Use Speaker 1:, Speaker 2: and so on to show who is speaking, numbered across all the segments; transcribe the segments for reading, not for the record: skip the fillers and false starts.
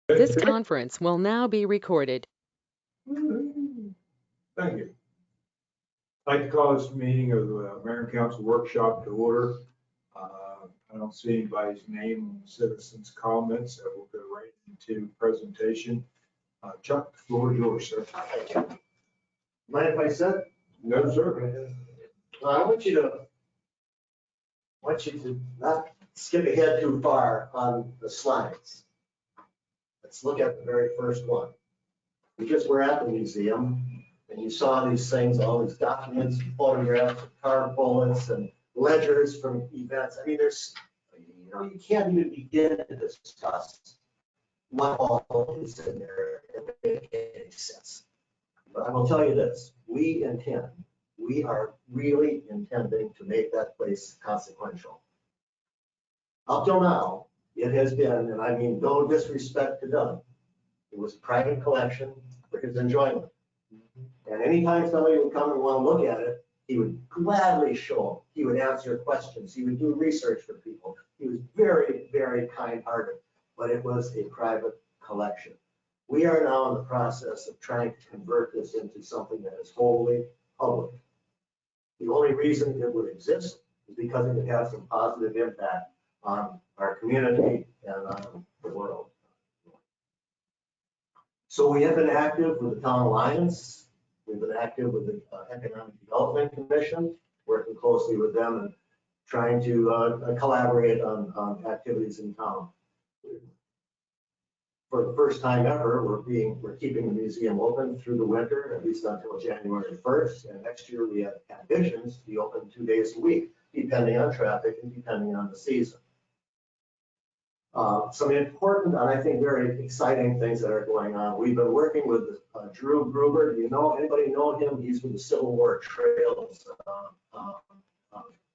Speaker 1: This conference will now be recorded.
Speaker 2: Thank you. I'd like to call this meeting of the Mayor and Council Workshop to order. I don't see anybody's name on the citizens' comments, so we'll go right into presentation. Chuck, the floor is yours, sir.
Speaker 3: Mind if I sit?
Speaker 2: No, sir.
Speaker 3: I want you to not skip ahead too far on the slides. Let's look at the very first one. Because we're at the museum and you saw these things, all these documents, photographs, card bullets and ledgers from events. I mean, you can't even begin to discuss what all is in there and make any sense. But I will tell you this, we are really intending to make that place consequential. Up till now, it has been, and I mean no disrespect to Doug, it was a private collection for his enjoyment. And anytime somebody would come and want to look at it, he would gladly show them. He would answer questions. He would do research for people. He was very, very kind-hearted, but it was a private collection. We are now in the process of trying to convert this into something that is wholly public. The only reason it would exist is because it would have some positive impact on our community and on the world. So we have been active with the Town Alliance. We've been active with the Economic Development Commission, working closely with them and trying to collaborate on activities in town. For the first time ever, we're keeping the museum open through the winter, at least until January 1st. And next year we have visions to be open 2 days a week, depending on traffic and depending on the season. Some important and I think very exciting things that are going on. We've been working with Drew Gruber. Do you know, anybody know him? He's with the Civil War Trails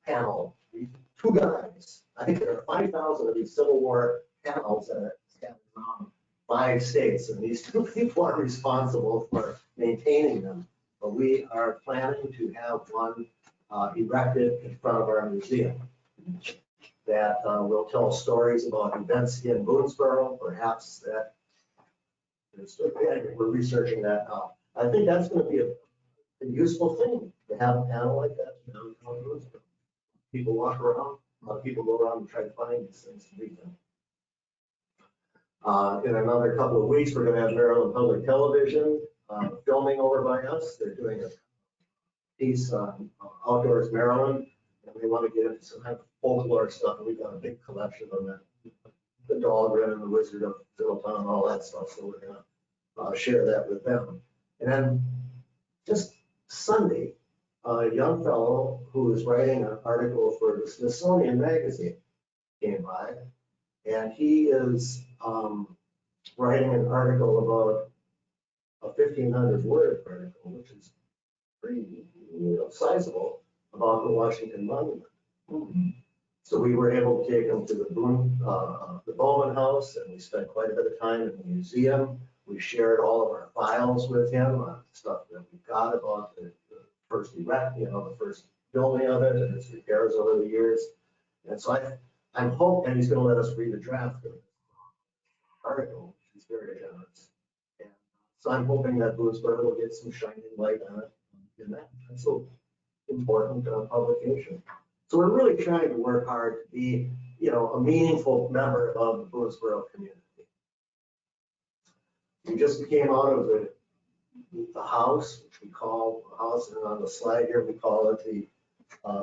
Speaker 3: panel. Two guys. I think there are 5,000 of these Civil War panels that are scattered around 5 states, and these two people are responsible for maintaining them. But we are planning to have one erected in front of our museum that will tell stories about events in Boonesboro, perhaps that we're researching that now. I think that's going to be a useful thing to have a panel like that in downtown Boonesboro. People walk around, a lot of people go around and try to find these things to read them. In another couple of weeks, we're going to have Maryland Public Television filming over by us. They're doing a piece on Outdoors Maryland, and we want to get into some kind of folklore stuff. We've got a big collection on that, the Dahlgren and the Wizard of Fiddletown and all that stuff. So we're going to share that with them. And then just Sunday, a young fellow who is writing an article for the Smithsonian Magazine came by, and he is writing an article about a 1,500 word article, which is pretty sizable, about the Washington Monument. Mm-hmm. So we were able to take him to the Bowman House, and we spent quite a bit of time in the museum. We shared all of our files with him on stuff that we got about the first the first building of it and its repairs over the years. And so I'm hoping he's going to let us read a draft of the article. He's very generous. And so I'm hoping that Boonesboro will get some shining light on it in that. That's an important publication. So we're really trying to work hard to be, a meaningful member of the Boonesboro community. We just came out of the house, which we call the house, and on the slide here we call it the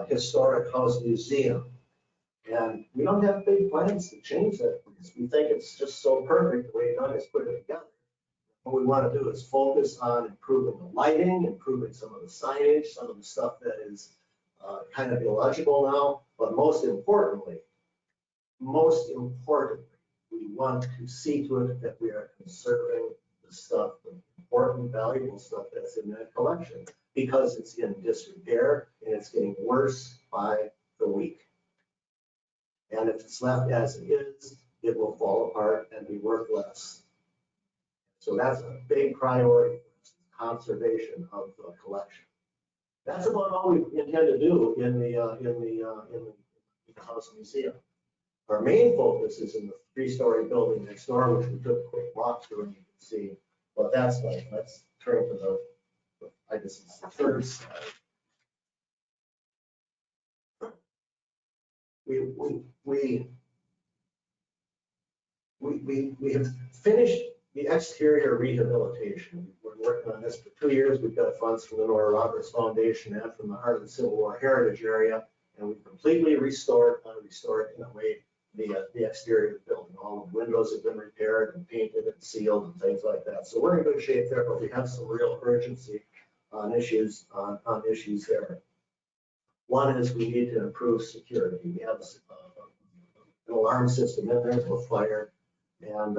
Speaker 3: Historic House Museum. And we don't have big plans to change that place. We think it's just so perfect the way Doug has put it together. What we want to do is focus on improving the lighting, improving some of the signage, some of the stuff that is kind of illegible now. But most importantly, we want to see to it that we are conserving the stuff, the important, valuable stuff that's in that collection, because it's in disrepair and it's getting worse by the week. And if it's left as it is, it will fall apart and be worth less. So that's a big priority, conservation of the collection. That's about all we intend to do in the House Museum. Our main focus is in the three-story building next door, which we took a quick walk through, and you can see what that's like. Let's turn to I guess it's the third slide. We have finished the exterior rehabilitation. We're working on this for 2 years. We've got funds from the Nora Roberts Foundation and from the Heart of the Civil War Heritage Area, and we've completely restored in a way the exterior of the building. All the windows have been repaired and painted and sealed and things like that. So we're in good shape there, but we have some real urgency on issues there. One is we need to improve security. We have an alarm system in there for fire and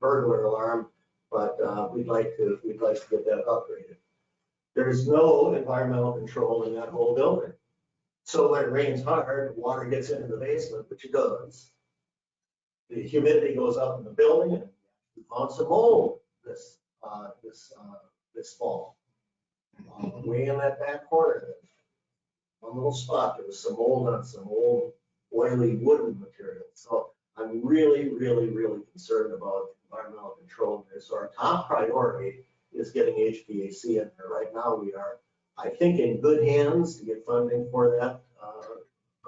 Speaker 3: burglar alarm, but we'd like to get that upgraded. There's no environmental control in that whole building. So when it rains hard, water gets into the basement, which it does. The humidity goes up in the building, and we found some mold this fall. Way in that back corner, one little spot, there was some mold on some old oily wooden material. So I'm really, really, really concerned about environmental control there. So our top priority is getting HVAC in there. Right now we are, I think, in good hands to get funding for that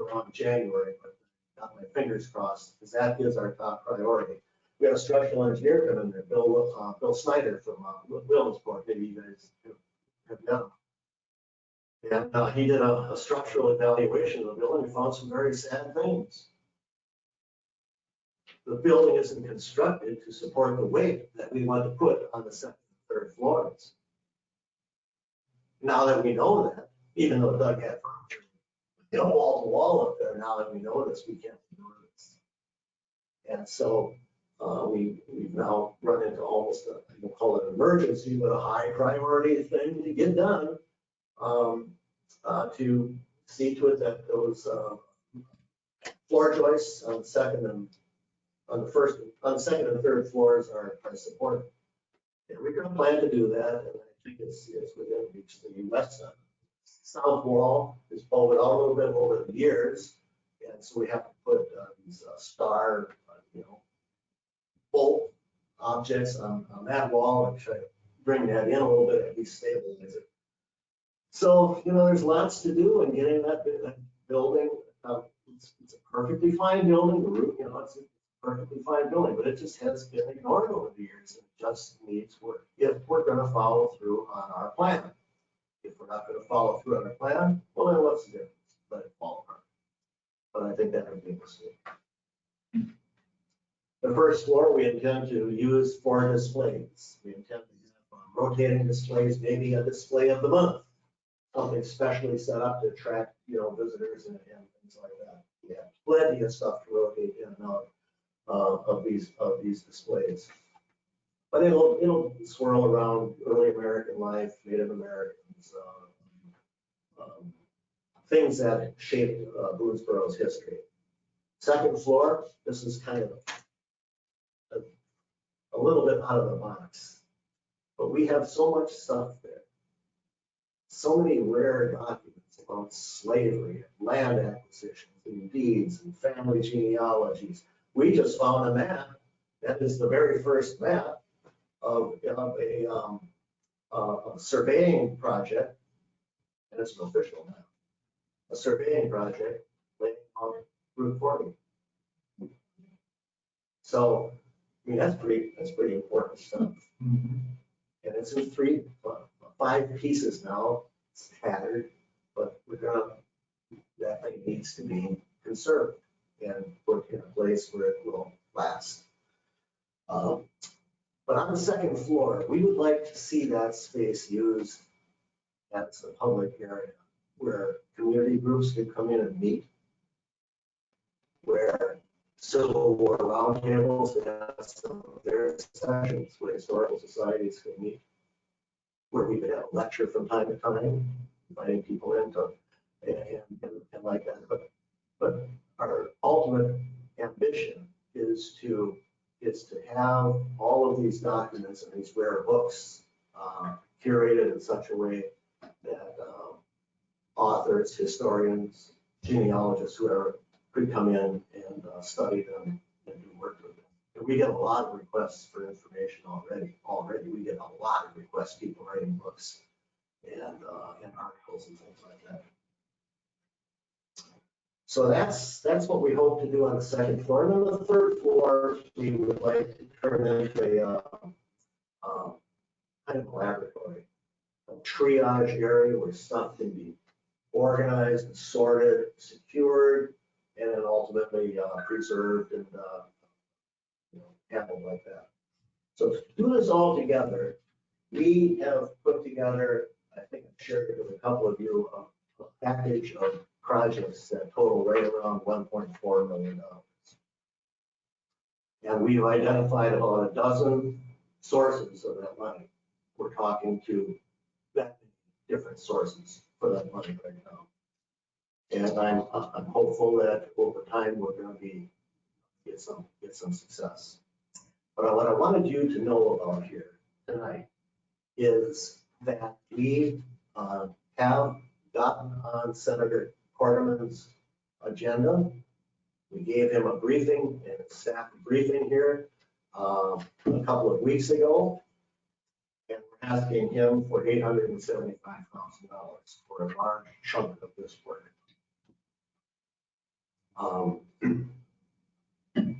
Speaker 3: around January, but got my fingers crossed because that is our top priority. We had a structural engineer come in there, Bill Snyder from Williamsport. Maybe you guys have known. And he did a structural evaluation of the building and found some very sad things. The building isn't constructed to support the weight that we want to put on the second and third floors. Now that we know that, even though Doug had furniture, wall to wall up there, now that we know this, we can't ignore this. And so we've now run into almost we'll call it an emergency, but a high priority thing to get done. To see to it that those floor joists on the second and third floors are supported. And we're going to plan to do that, and I think it's within reach. The west side, south wall is bolted out a little bit over the years, and so we have to put these star, bolt objects on that wall and try to bring that in a little bit, at least stabilize it. So, there's lots to do in getting that building. It's a perfectly fine building. The roof, it's a perfectly fine building, but it just has been ignored over the years. It just needs work if we're going to follow through on our plan. If we're not going to follow through on our plan, well, then what's the difference? Let it fall apart. But I think that would be a mistake. The first floor we intend to use for displays. We intend to have rotating displays, maybe a display of the month. Something specially set up to attract, visitors and things like that. We have plenty of stuff to rotate in and out of these displays. But it'll swirl around early American life, Native Americans, things that shaped Boonesboro's history. Second floor, this is kind of a little bit out of the box, but we have so much stuff there. So many rare documents about slavery, and land acquisitions, and deeds, and family genealogies. We just found a map that is the very first map of a surveying project, and it's an official map. A surveying project laying on Route 40. So, that's pretty important stuff. Mm-hmm. And it's in 5 pieces now. It's tattered, but that thing needs to be conserved and put in a place where it will last. But on the second floor, we would like to see that space used as a public area where community groups can come in and meet, where Civil War roundtables have some of their sessions, where historical societies can meet, where we could have a lecture from time to time, inviting people in to, and like that. But our ultimate ambition is to have all of these documents and these rare books curated in such a way that authors, historians, genealogists, whoever could come in and study them and do work with them. We get a lot of requests for information already. We get a lot of requests, people writing books and articles and things like that. So that's what we hope to do on the second floor. And then the third floor, we would like to turn into a kind of a laboratory, a triage area where stuff can be organized and sorted, secured, and then ultimately preserved and handled like that. So to do this all together, we have put together, I think I've shared it with a couple of you, a package of projects that total right around $1.4 million. And we've identified about a dozen sources of that money. We're talking to that many different sources for that money right now. And I'm hopeful that over time we're going to get some success. But what I wanted you to know about here tonight is that we have gotten on Senator Corderman's agenda. We gave him a briefing and a staff briefing here a couple of weeks ago. And we're asking him for $875,000 for a large chunk of this work.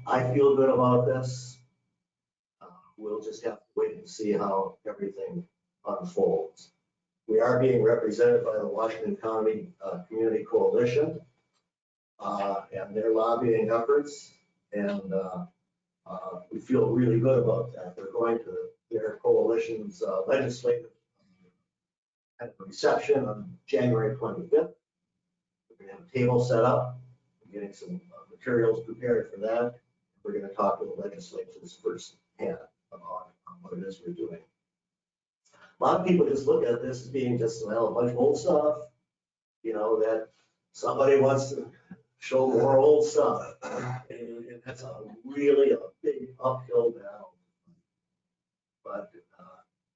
Speaker 3: I feel good about this. We'll just have to wait and see how everything unfolds. We are being represented by the Washington County Community Coalition and their lobbying efforts. And we feel really good about that. We're going to their coalition's legislative reception on January 25th. We're going to have a table set up. We're getting some materials prepared for that. We're going to talk to the legislators firsthand about what it is we're doing. A lot of people just look at this as being just, well, a bunch of old stuff, you know, that somebody wants to show more old stuff. And that's really a big uphill battle. But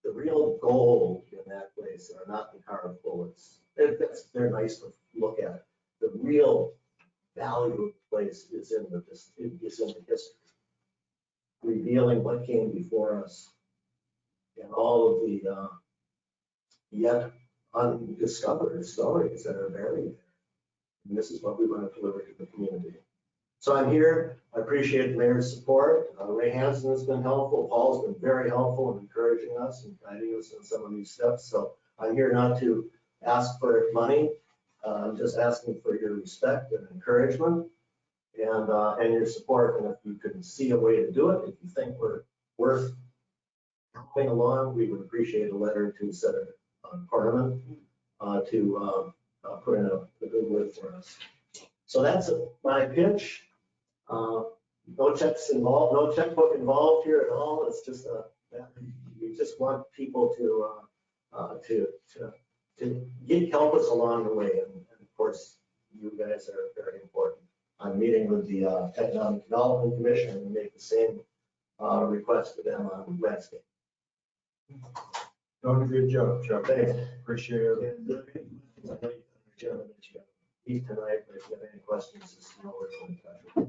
Speaker 3: the real gold in that place are not the carved bullets. They're nice to look at. The real value of the place is in the history, revealing what came before us and all of the yet undiscovered stories that are buried there. And this is what we want to deliver to the community. So I'm here. I appreciate the mayor's support. Ray Hansen has been helpful. Paul's been very helpful in encouraging us and guiding us in some of these steps. So I'm here not to ask for money. I'm just asking for your respect and encouragement and your support. And if you can see a way to do it, if you think we're worth helping along, we would appreciate a letter to Senator Corderman to put in a good word for us. So that's my pitch. No checks involved, no checkbook involved here at all. It's just we just want people to help us along the way. And of course, you guys are very important. I'm meeting with the Economic Development Commission and make the same request to them on Wednesday.
Speaker 2: Doing a good job, Chuck.
Speaker 3: Thanks.
Speaker 2: Appreciate it.
Speaker 3: And, I know you got a gentleman that you got to meet tonight, but if you have any questions, just know where to touch.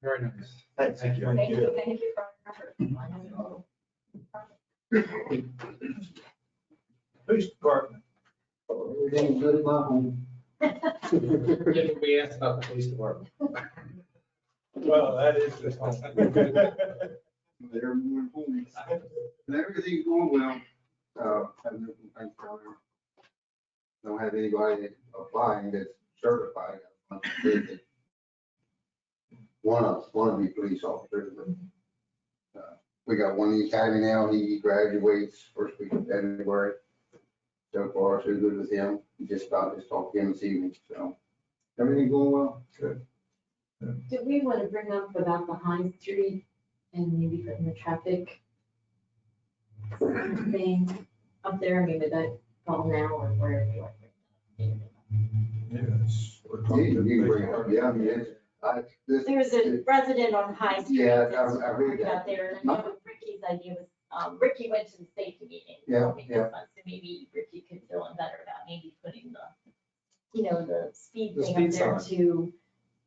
Speaker 4: Very nice.
Speaker 3: Thanks.
Speaker 4: Thank you.
Speaker 2: Thank you.
Speaker 5: Thank you for your effort.
Speaker 2: Police department.
Speaker 6: Everything's good at my home.
Speaker 4: We asked about the police department.
Speaker 2: Well, that is the home.
Speaker 6: Everyone home. And everything's going well. Have no complaints down there. Don't have anybody applying that's certified. One of the police officers. We got one in the academy now. He graduates first week of February. So far, so good with him. Just talked to him this evening. So everything's going well. Good.
Speaker 5: Do we want to bring up about the High Street and maybe putting the traffic thing up there? I mean, would that fall now or where?
Speaker 2: Yes.
Speaker 6: You can bring it up. Yeah, I mean,
Speaker 5: There's a resident on High Street.
Speaker 6: Yeah,
Speaker 5: that's
Speaker 6: I read that.
Speaker 5: Out there, and I know Ricky's idea was, Ricky went to the safety meeting.
Speaker 6: Yeah,
Speaker 5: this
Speaker 6: yeah.
Speaker 5: month, So maybe Ricky could fill in better about maybe putting the, the speed
Speaker 4: The
Speaker 5: thing
Speaker 4: speed
Speaker 5: up there
Speaker 4: sign.
Speaker 5: to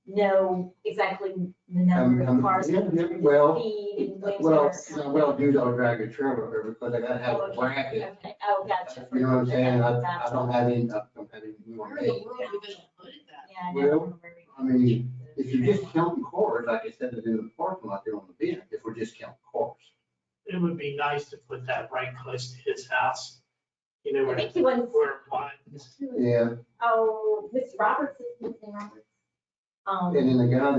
Speaker 5: know exactly the number of cars.
Speaker 6: Yeah,
Speaker 5: coming through,
Speaker 6: well,
Speaker 5: speed and when
Speaker 6: Well,
Speaker 5: they're coming.
Speaker 6: well, dude, I'll drag a trailer over because I gotta have
Speaker 5: Oh,
Speaker 6: a
Speaker 5: okay,
Speaker 6: bracket.
Speaker 5: okay. Oh, gotcha.
Speaker 6: You know what I'm saying? I
Speaker 5: Gotcha.
Speaker 6: don't have any, I don't have any more
Speaker 7: Where in the
Speaker 6: weight.
Speaker 7: world are we gonna put it at?
Speaker 5: Yeah, I
Speaker 6: Well,
Speaker 5: know.
Speaker 6: I mean, if you're just counting cars, like I said, in the parking lot there on the bench, if we're just counting cars.
Speaker 8: It would be nice to put that right close to his house. You know,
Speaker 5: I
Speaker 8: where
Speaker 5: think he wants,
Speaker 8: where mine is.
Speaker 6: Yeah,
Speaker 5: oh, Mr. Roberts, is Mr. Roberts.
Speaker 6: and then the guy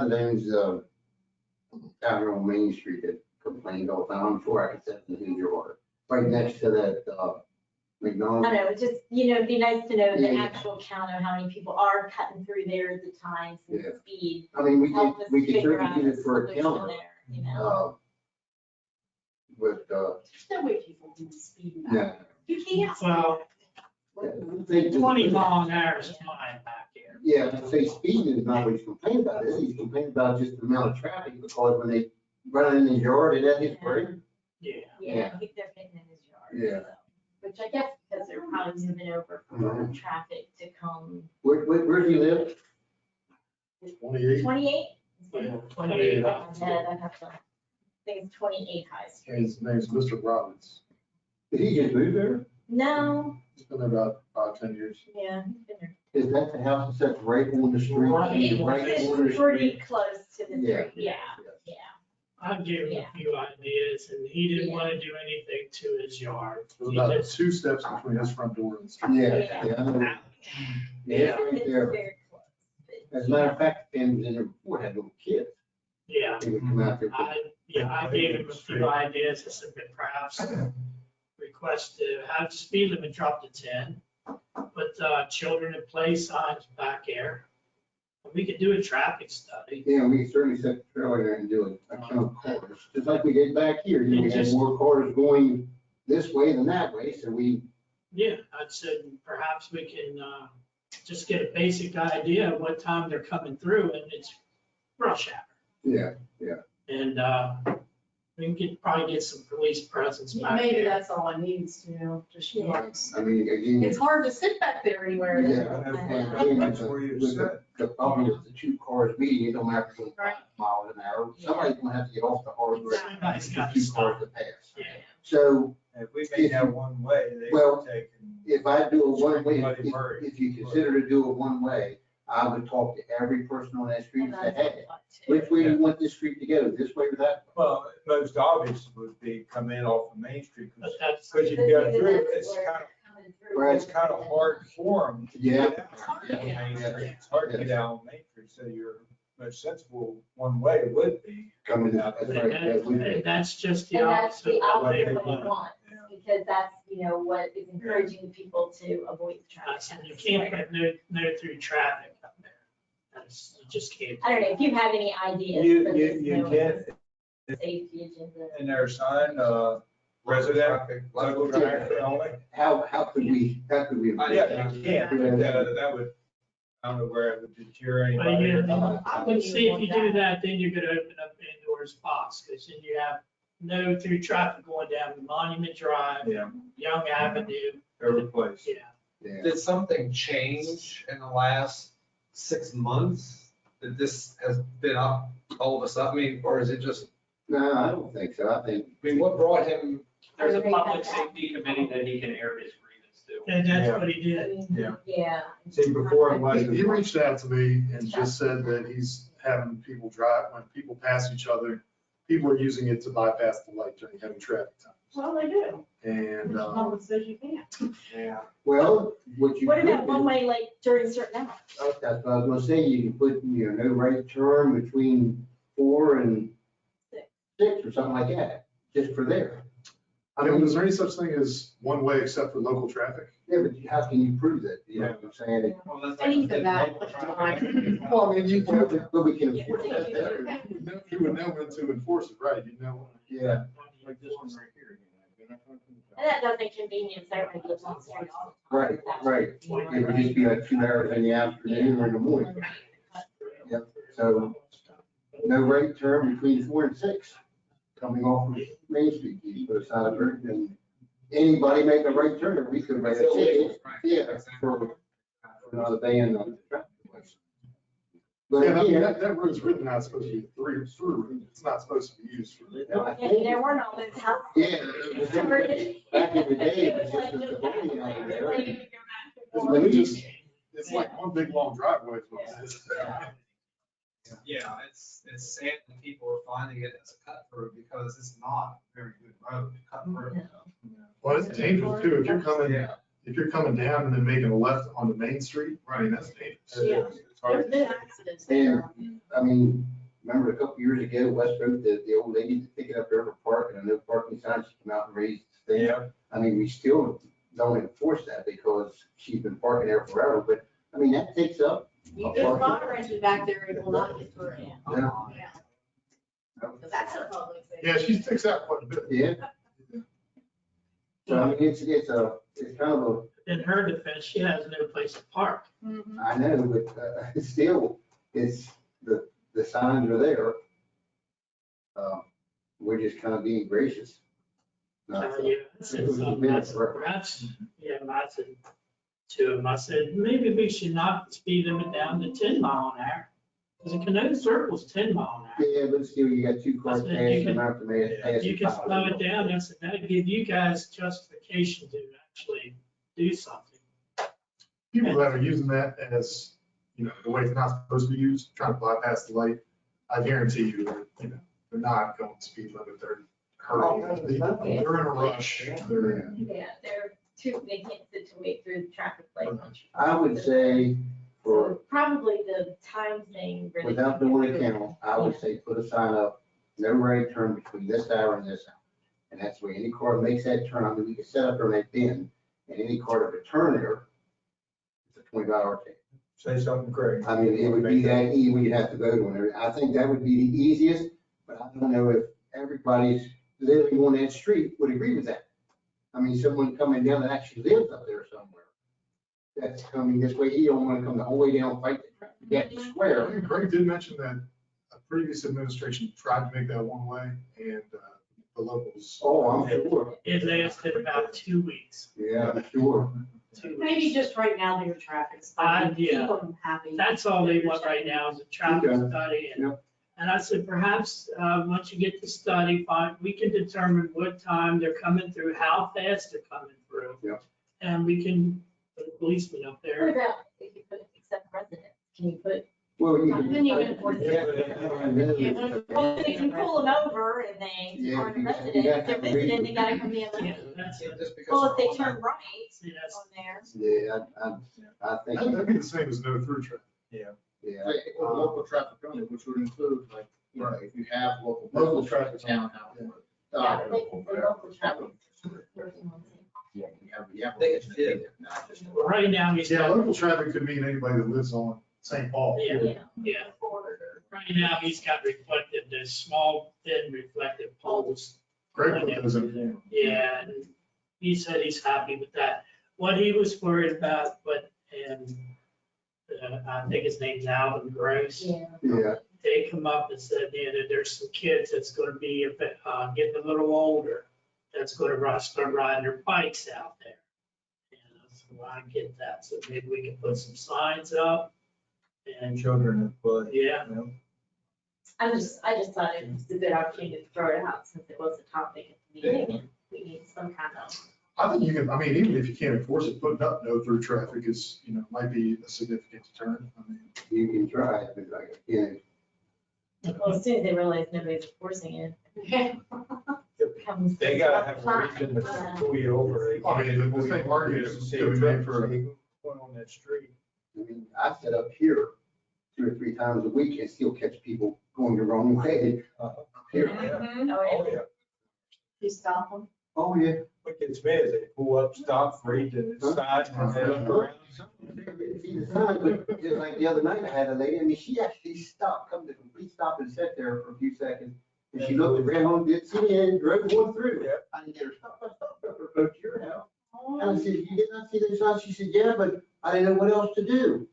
Speaker 6: that owns, out here on Main Street that complained all the time, I'm sure I could set in his yard, right next to that,
Speaker 5: I
Speaker 6: McDonald's.
Speaker 5: don't know, it's just, it'd be nice to know the
Speaker 6: Yeah.
Speaker 5: actual count of how many people are cutting through there at the times and
Speaker 6: Yeah.
Speaker 5: speed.
Speaker 6: I mean,
Speaker 5: Help us
Speaker 6: we could
Speaker 5: figure out
Speaker 6: certainly
Speaker 5: the
Speaker 6: use it for a
Speaker 5: solution
Speaker 6: counter,
Speaker 5: there, you know?
Speaker 6: with,
Speaker 7: There's no way people can speed back.
Speaker 6: no.
Speaker 7: You can't.
Speaker 8: Well,
Speaker 6: I think-
Speaker 8: 20 mile an hour is fine back here.
Speaker 6: Yeah, I say speeding is not what he's complaining about, is he? He's complaining about just the amount of traffic, because when they run in the yard, it his break.
Speaker 8: Yeah.
Speaker 5: Yeah, I think they're getting in his yard.
Speaker 6: Yeah.
Speaker 5: so. Which I guess because they're probably moving over for
Speaker 6: Mhm.
Speaker 5: traffic to come
Speaker 6: Where do you live?
Speaker 5: 28?
Speaker 8: Yeah, 28.
Speaker 5: I have to, I think it's 28 High Street.
Speaker 9: His name's Mr. Roberts.
Speaker 6: Did he just move there?
Speaker 5: No,
Speaker 9: He's been there about 5-10 years.
Speaker 5: yeah, he's been there.
Speaker 6: Is that the house that's right on the street?
Speaker 8: Right.
Speaker 6: Right on the
Speaker 5: It's pretty
Speaker 6: street?
Speaker 5: close to the
Speaker 6: Yeah.
Speaker 5: street, yeah, yeah.
Speaker 8: I gave him
Speaker 5: Yeah.
Speaker 8: a few ideas and he didn't want to do anything to his yard.
Speaker 9: There's
Speaker 8: He
Speaker 9: about
Speaker 8: just-
Speaker 9: 2 steps between his front door and the street.
Speaker 6: Yeah, yeah, I know. Yeah, it's right
Speaker 5: It's
Speaker 6: there.
Speaker 5: very close. but
Speaker 6: As a matter of fact, Ben was in there before, had little kids.
Speaker 8: Yeah,
Speaker 6: He would come out there.
Speaker 8: I gave him a few ideas. I said that perhaps request to have the speed limit drop to 10, put children in play signs back there. We could do a traffic study.
Speaker 6: Yeah, we could certainly set the trailer there and do a count of cars, just like we did back here. We had more cars going this way than that way, so we,
Speaker 8: Yeah, I'd said perhaps we can just get a basic idea of what time they're coming through and it's rush hour.
Speaker 6: yeah.
Speaker 8: And we can probably get some police presence back
Speaker 7: Maybe
Speaker 8: there.
Speaker 7: that's all it needs, just
Speaker 5: Yeah.
Speaker 7: yards.
Speaker 6: I mean, again.
Speaker 7: It's hard to sit back there anywhere.
Speaker 6: Yeah, and again,
Speaker 2: That's where you
Speaker 6: with
Speaker 2: sit.
Speaker 6: the problem with the 2 cars meeting, you don't have to go
Speaker 7: Right.
Speaker 6: 5 miles an hour. Somebody's gonna have to get off the hard road
Speaker 8: Somebody's
Speaker 6: for
Speaker 8: got to
Speaker 6: 2
Speaker 8: stop.
Speaker 6: cars to pass.
Speaker 8: Yeah.
Speaker 6: So
Speaker 2: If we made that one way, they
Speaker 6: Well,
Speaker 2: would take.
Speaker 6: if I do a one-way,
Speaker 2: Bloody Murray.
Speaker 6: if you consider to do a one-way, I would talk to every person on that street and say, hey, which way do you want this street to go, this way or that?
Speaker 2: Well, most obvious would be come in off of Main Street,
Speaker 8: But that's,
Speaker 2: because you go through, it's kind of hard for them to
Speaker 6: Yeah.
Speaker 2: get out on Main Street. It's hard to get out on Main Street, so your most sensible one way would be.
Speaker 6: Coming out, that's right, that would be.
Speaker 8: and that's just the
Speaker 5: And that's
Speaker 8: opposite
Speaker 5: the
Speaker 8: of what they
Speaker 5: opposite of what you
Speaker 8: want.
Speaker 5: want, because that's, what is encouraging people to avoid the
Speaker 8: I
Speaker 5: traffic.
Speaker 8: said, you can't put no through traffic up there. That's, you just can't.
Speaker 5: I don't know, if you have any ideas.
Speaker 2: You,
Speaker 5: for
Speaker 2: you,
Speaker 5: this,
Speaker 2: you can,
Speaker 5: Safety agenda.
Speaker 2: in their sign, resident, local traffic only.
Speaker 6: How could we?
Speaker 2: Yeah, you can, that would, I don't know where it would deter
Speaker 8: But
Speaker 2: anybody.
Speaker 8: I would see if you do that, then you're gonna open up Pandora's box, because then you have no through traffic going down Monument Drive,
Speaker 2: Yeah,
Speaker 8: Young Avenue.
Speaker 2: every place.
Speaker 8: Yeah,
Speaker 6: Yeah.
Speaker 4: Did something change in the last 6 months that this has been up, all of a sudden? I mean, or is it just,
Speaker 6: No, I don't think so, I think,
Speaker 4: I mean, what brought him?
Speaker 10: There's a public safety committee that he can air his grievance to.
Speaker 8: and that's
Speaker 2: Yeah.
Speaker 8: what he did.
Speaker 2: Yeah.
Speaker 5: Yeah.
Speaker 2: See, before it was.
Speaker 9: He reached out to me and just said that he's having people drive, when people pass each other, people are using it to bypass the light during heavy traffic times.
Speaker 7: Well, they do.
Speaker 9: And,
Speaker 7: No one says you can't.
Speaker 2: Yeah.
Speaker 6: well, what you.
Speaker 5: What
Speaker 6: could
Speaker 5: about
Speaker 6: do-
Speaker 5: one way, like during certain hours?
Speaker 6: That's what I was gonna say, you can put, no right turn between 4 and 6 or something like that, just for there. I
Speaker 9: I mean,
Speaker 6: mean,
Speaker 9: is there any such thing as one way except for local traffic?
Speaker 6: yeah, but how can you prove that? You know what I'm saying?
Speaker 4: Well, that's
Speaker 7: I need
Speaker 4: like-
Speaker 7: to that.
Speaker 6: Well, I mean, but we can enforce that better.
Speaker 9: You would know when to enforce it, right? You know.
Speaker 6: Yeah.
Speaker 2: Like this one right here.
Speaker 5: And that does inconvenience everybody lives on the street all the time.
Speaker 6: Right,
Speaker 5: That's,
Speaker 6: right. It would just be like 2 hours in the afternoon or in the morning. Yep, so no right turn between 4 and 6, coming off of Main Street, you put a sign up there, and anybody make a right turn, we could write a ticket, yeah, for another ban on the traffic. But
Speaker 9: Yeah, I mean,
Speaker 6: again,
Speaker 9: that road's really not supposed to be through, it's not supposed to be used for.
Speaker 6: I
Speaker 5: Yeah,
Speaker 6: think-
Speaker 5: there weren't all those houses.
Speaker 6: yeah, back in the day, it was just the bowling alley there.
Speaker 9: It's like one big long driveway. is what it is.
Speaker 4: Yeah, it's sad that people are finding it as a cut through because it's not a very good road to cut through.
Speaker 9: Well, it's dangerous too,
Speaker 4: Yeah.
Speaker 9: if you're coming down and then making a left on the main street, I mean, that's dangerous.
Speaker 7: Yeah.
Speaker 9: It's hard.
Speaker 7: There's been accidents
Speaker 6: And,
Speaker 7: there.
Speaker 6: I mean, remember a couple years ago, Westbrook, the old lady that picked it up River Park and a no parking sign, she came out and raised the thing.
Speaker 2: Yeah.
Speaker 6: I mean, we still don't enforce that because she's been parking there forever, but, I mean, that takes up.
Speaker 7: You just fire wrenches back there, it will not get through.
Speaker 6: Yeah.
Speaker 7: Yeah. So that's a public thing.
Speaker 9: Yeah, she sticks out quite a bit.
Speaker 6: Yeah. So, I mean, it's kind of
Speaker 8: In her defense, she has no place to park.
Speaker 7: Mhm.
Speaker 6: I know, but, still, it's, the signs are there. We're just kind of being gracious.
Speaker 8: Yeah, I said something, I said to him, I said, maybe we should knock the speed limit down to 10 mile an hour. Because the Canoe Circle's 10 mile an hour.
Speaker 6: Yeah, but still, you got two cars
Speaker 8: I said,
Speaker 6: passing,
Speaker 8: you can-
Speaker 6: out to pass.
Speaker 8: You can slow it down. I said, that'd give you guys justification to actually do something.
Speaker 9: People that are using that as, you know, the way it's not supposed to be used, trying to bypass the light, I guarantee you, they're not going speed limit, they're hurrying. They're in a rush. They're-
Speaker 5: Yeah, they can't sit to wait through the traffic light.
Speaker 6: I would say, for,
Speaker 5: So probably the time thing. really
Speaker 6: without doing a count, I would say put a sign up, no right turn between this hour and this hour. And that's where any car makes that turn, I mean, we can set up there in that bin, and any car that would turn there, it's a $20 ticket.
Speaker 2: Say something, Craig.
Speaker 6: I mean, it would be that easy, we'd have to vote on it. I think that would be the easiest, but I don't know if everybody's living on that street would agree with that. I mean, someone coming down that actually lives up there somewhere, that's coming this way, he don't wanna come the whole way down, fight the traffic, get the
Speaker 9: I
Speaker 6: square.
Speaker 9: think Greg did mention that a previous administration tried to make that one way and the locals.
Speaker 6: Oh, I'm sure,
Speaker 8: It lasted about 2 weeks.
Speaker 6: yeah, I'm sure.
Speaker 8: 2 weeks.
Speaker 7: Maybe just right now, their traffic study, keep
Speaker 8: Yeah.
Speaker 7: them happy.
Speaker 8: That's all they want right now is a traffic
Speaker 6: Okay.
Speaker 8: study. And
Speaker 6: Yep.
Speaker 8: and I said, perhaps, once you get the study, fine, we can determine what time they're coming through, how fast they're coming through.
Speaker 6: Yep.
Speaker 8: And we can put a policeman up
Speaker 5: What
Speaker 8: there.
Speaker 5: about if you put accept residents? Can you put?
Speaker 6: Well, you can.
Speaker 7: Then you can enforce it.
Speaker 6: Yeah.
Speaker 5: Well, if you pull them over and they
Speaker 6: Yeah,
Speaker 5: aren't a
Speaker 6: you
Speaker 5: resident,
Speaker 6: gotta
Speaker 5: if they're
Speaker 6: have a
Speaker 5: visiting,
Speaker 6: reason.
Speaker 5: they gotta come in.
Speaker 8: Yeah, that's it.
Speaker 4: Just because
Speaker 5: Well, if they
Speaker 4: they're on
Speaker 5: turn right
Speaker 8: See, that's,
Speaker 5: on there.
Speaker 6: Yeah, I think,
Speaker 9: That'd be the same as no through traffic.
Speaker 6: yeah.
Speaker 11: Local traffic only, which would include, like, you know, if you have local.
Speaker 9: Local
Speaker 11: business,
Speaker 9: traffic.
Speaker 11: Townhouse.
Speaker 5: Yeah, they can say local traffic.
Speaker 11: Yeah, you have.
Speaker 4: They can fit.
Speaker 11: Not just-
Speaker 8: right now, he's
Speaker 9: Yeah,
Speaker 8: got,
Speaker 9: local traffic could mean anybody that lives on St. Paul.
Speaker 8: yeah, yeah. Right now, he's got reflective, those small, thin reflective poles.
Speaker 9: Greg put those in.
Speaker 8: Yeah, and he said he's happy with that. What he was worried about, and I think his name's Alvin Gross.
Speaker 5: Yeah.
Speaker 6: Yeah,
Speaker 8: They come up and said, that there's some kids that's gonna be getting a little older, that's gonna start riding their bikes out there. And I said, well, I get that, so maybe we can put some signs up.
Speaker 2: And
Speaker 8: And,
Speaker 2: children at play.
Speaker 8: yeah,
Speaker 2: you know.
Speaker 5: I just thought it was a good opportunity to throw it out since it was a topic at the meeting and we need some kind of.
Speaker 9: I think you can, I mean, even if you can't enforce it, putting up no through traffic is, you know, might be a significant deterrent. I mean,
Speaker 6: you can try it, but like, you know,
Speaker 5: Well, as soon as they realize nobody's enforcing it. comes-
Speaker 2: They gotta have a reason to pull you over.
Speaker 9: I mean, the same argument is
Speaker 2: See
Speaker 9: gonna
Speaker 2: a
Speaker 9: be
Speaker 2: truck,
Speaker 9: made for-
Speaker 2: say, going on that street.
Speaker 6: I mean, I set up here 2 or 3 times a week and still catch people going the wrong way. Here.
Speaker 2: Oh, yeah.
Speaker 7: You stop them.
Speaker 6: Oh, yeah.
Speaker 2: What gets me is they pull up, stop, read the sign, and then around.
Speaker 6: See the sign, but just like the other night, I had a lady, I mean, she actually stopped, come to complete stop and sat there for a few seconds. And she looked, ran home, did see me, and drove one through.
Speaker 2: Yeah.
Speaker 6: I didn't get her stopped, I stopped her, approached your house. And I said, you did not see the sign? She said, yeah, but I didn't know what else to do.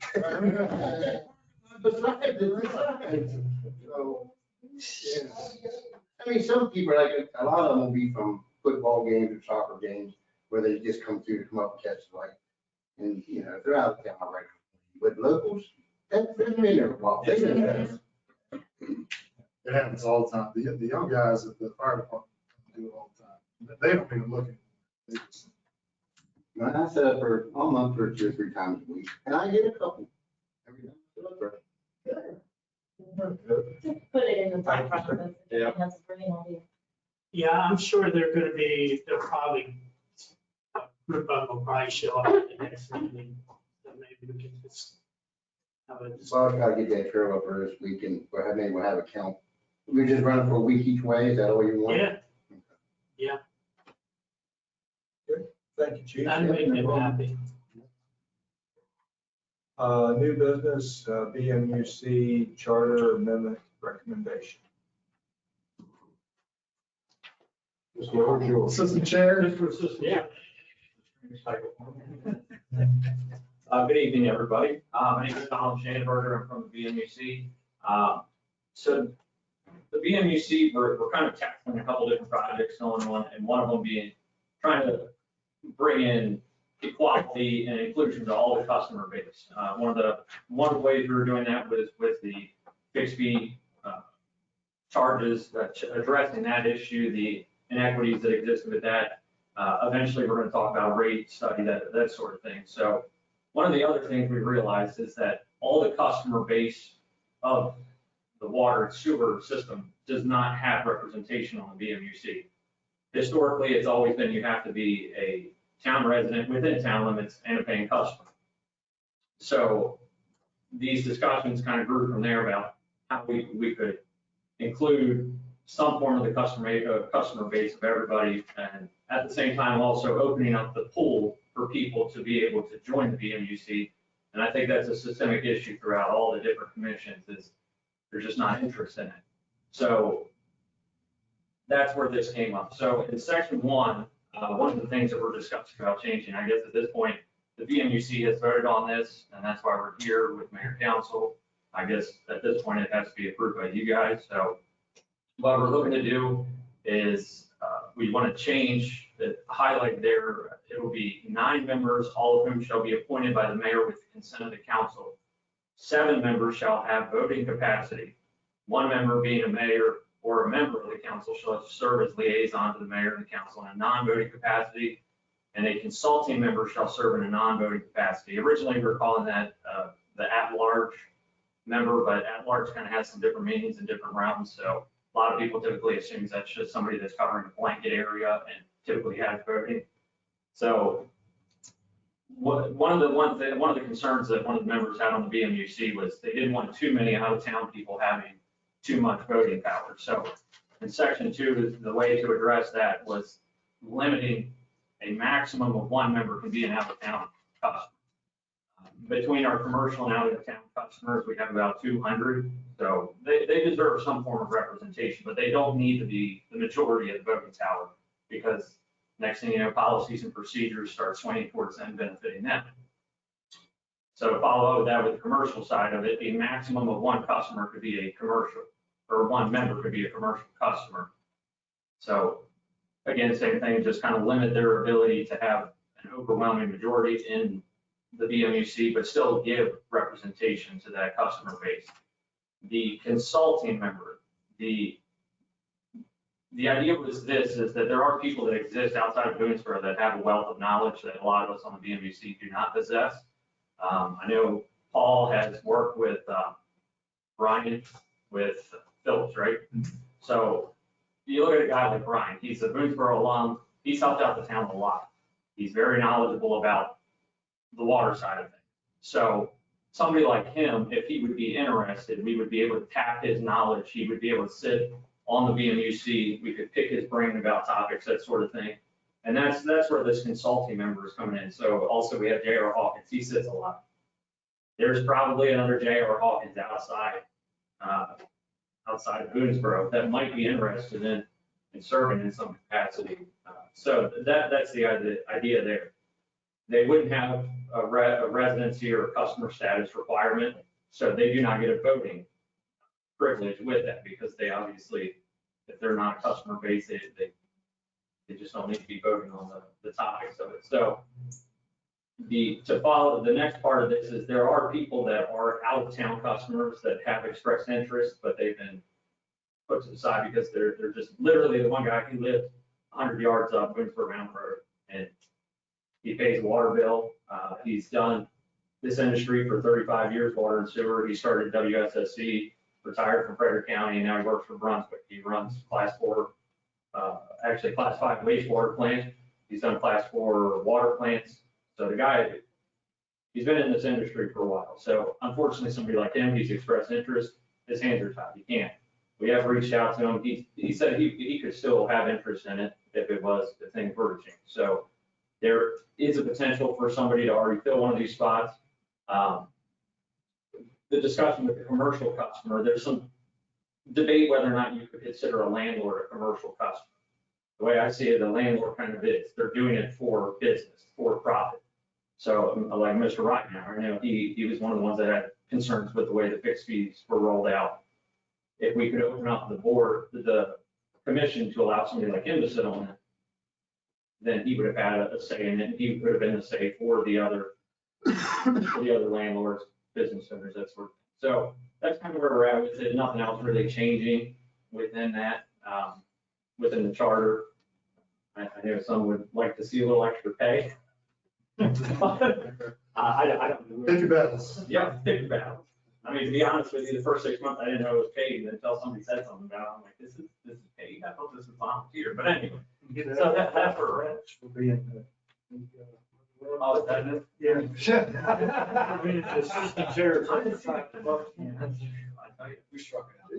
Speaker 6: Besides the sign. So, yeah. I mean, some people, like, a lot of them will be from football games or soccer games where they just come through to come up and catch the light. And, you know, if they're out of town, all right. But locals, That's been in there a while. They've been there.
Speaker 9: It happens all the time. The young guys at the fire department do it all the time. They don't even look at it. They just-
Speaker 6: Man, I set up for, I'm up for 2 or 3 times a week, and I get a couple. Every time I set up for it.
Speaker 5: Just put it in the thought process.
Speaker 4: Yeah.
Speaker 5: That's a brilliant idea.
Speaker 8: Yeah, I'm sure they'll probably, a group of them will probably show up at the next meeting. So maybe we can just have a
Speaker 6: So I'll try to get that trail up for this week, and maybe we'll have a count. We just run it for a week each way, is that all you want?
Speaker 8: Yeah,
Speaker 2: Thank you, Chief.
Speaker 8: that'd make them happy.
Speaker 2: New business, BMUC Charter Amendment Recommendation. Mr. Lord, yours.
Speaker 9: Assistant Chair,
Speaker 10: Yeah. Good evening, everybody. My name is Donald Schanberger. I'm from the BMUC. So the BMUC, we're kind of tackling a couple different projects going on, and one of them being trying to bring in equality and inclusion to all the customer base. One of the ways we were doing that was with the fixed fee charges, addressing that issue, the inequities that existed with that. Eventually, we're going to talk about rate study, that sort of thing. So one of the other things we realized is that all the customer base of the water and sewer system does not have representation on the BMUC. Historically, it's always been you have to be a town resident within town limits and a paying customer. So these discussions kind of grew from there about how we could include some form of the customer base of everybody, and at the same time also opening up the pool for people to be able to join the BMUC. And I think that's a systemic issue throughout all the different commissions, is there's just not interest in it. So that's where this came up. So in section 1, one of the things that we're discussing about changing, I guess at this point, the BMUC has voted on this, and that's why we're here with Mayor Council. I guess at this point, it has to be approved by you guys. So what we're looking to do is we want to change the highlight there. It will be 9 members, all of whom shall be appointed by the mayor with the consent of the council. 7 members shall have voting capacity. 1 member being a mayor or a member of the council shall serve as liaison to the mayor and the council in a non-voting capacity, and a consulting member shall serve in a non-voting capacity. Originally, we were calling that the at-large member, but at-large kind of has some different meanings in different realms. So a lot of people typically assume that's just somebody that's covering a blanket area and typically has voting. So one of the concerns that one of the members had on the BMUC was they didn't want too many out-of-town people having too much voting power. So in section 2, the way to address that was limiting a maximum of 1 member can be an out-of-town customer. Between our commercial and out-of-town customers, we have about 200. So they deserve some form of representation, but they don't need to be the majority of the voting power, because next thing you know, policies and procedures start swinging towards them benefiting them. So to follow that with the commercial side of it, a maximum of 1 customer could be a commercial, or 1 member could be a commercial customer. So again, same thing, just kind of limit their ability to have an overwhelming majority in the BMUC, but still give representation to that customer base. The consulting member, the idea was this, is that there are people that exist outside of Boonesboro that have a wealth of knowledge that a lot of us on the BMUC do not possess. I know Paul has worked with Brian with Phillips, right? So you look at a guy like Brian, he's a Boonesboro alum, he's helped out the town a lot. He's very knowledgeable about the water side of things. So somebody like him, if he would be interested, we would be able to tap his knowledge. He would be able to sit on the BMUC. We could pick his brain about topics, that sort of thing. And that's where this consulting member is coming in. So also we have J.R. Hawkins. He sits a lot. There's probably another J.R. Hawkins outside of Boonesboro that might be interested in serving in some capacity. So that's the idea there. They wouldn't have a residency or a customer status requirement, so they do not get a voting privilege with that, because they obviously, if they're not a customer base, they just don't need to be voting on the topics of it. So to follow, the next part of this is there are people that are out of town customers that have expressed interest, but they've been put to the side because they're just literally the one guy who lived 100 yards up Winsburg Mountain Road, and he pays a water bill. He's done this industry for 35 years, water and sewer. He started WSSC, retired from Frederick County, and now he works for Brunswick. He runs class 4, actually class 5 wastewater plant. He's done class 4 water plants. So the guy, he's been in this industry for a while. So unfortunately, somebody like him, he's expressed interest, his hands are tied. He can't. We have reached out to him. He said he could still have interest in it if things were to change. So there is a potential for somebody to already fill one of these spots. The discussion with the commercial customer, there's some debate whether or not you could consider a landlord a commercial customer. The way I see it, the landlord kind of is. They're doing it for business, for profit. So like Mr. Reitmeier, you know, he was one of the ones that had concerns with the way the fixed fees were rolled out. If we could open up the commission to allow somebody like him to sit on it, then he would have had a say in it. He would have been the say for the other landlords, business owners, that sort of thing. So that's kind of where we're at with it. Nothing else really changing within that, within the charter. I know some would like to see a little extra pay. I don't.
Speaker 9: Pick your battles.
Speaker 10: Yeah, pick your battles. I mean, to be honest with you, the first 6 months, I didn't know it was paid until somebody said something about it. I'm like, this is paid. I thought this was volunteer, but anyway. So that's where we're at.
Speaker 2: For being
Speaker 10: Oh, is that it?
Speaker 2: Yeah. I mean, it's just the chair.
Speaker 10: I tell you, we struck it out.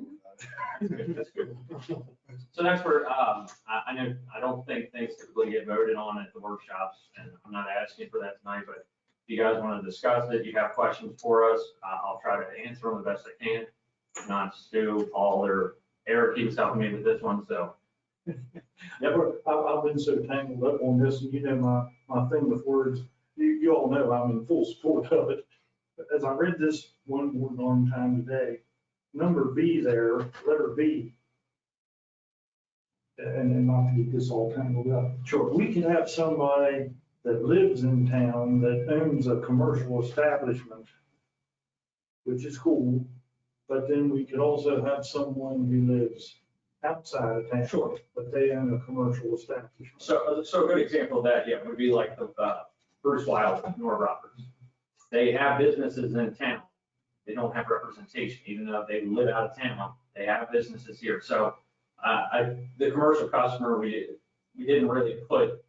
Speaker 10: So that's where, I know, I don't think things typically get voted on at the workshops, and I'm not asking for that tonight, but if you guys want to discuss it, you have questions for us, I'll try to answer them the best I can. If not Stu, Paul, or Eric keeps helping me with this one, so.
Speaker 2: I've been so tangled up on this, and you know, my thing with words, you all know I'm in full support of it. But as I read this one more long time today, number B there, letter B, and not to get this all tangled up.
Speaker 10: Sure.
Speaker 2: We can have somebody that lives in town that owns a commercial establishment, which is cool, but then we could also have someone who lives outside of town.
Speaker 10: Sure.
Speaker 2: But they own a commercial establishment.
Speaker 10: So a good example of that, yeah, would be like the Bruce Wild, Nora Roberts. They have businesses in town. They don't have representation, even though they live out of town. They have businesses here. So the commercial customer, we didn't really put,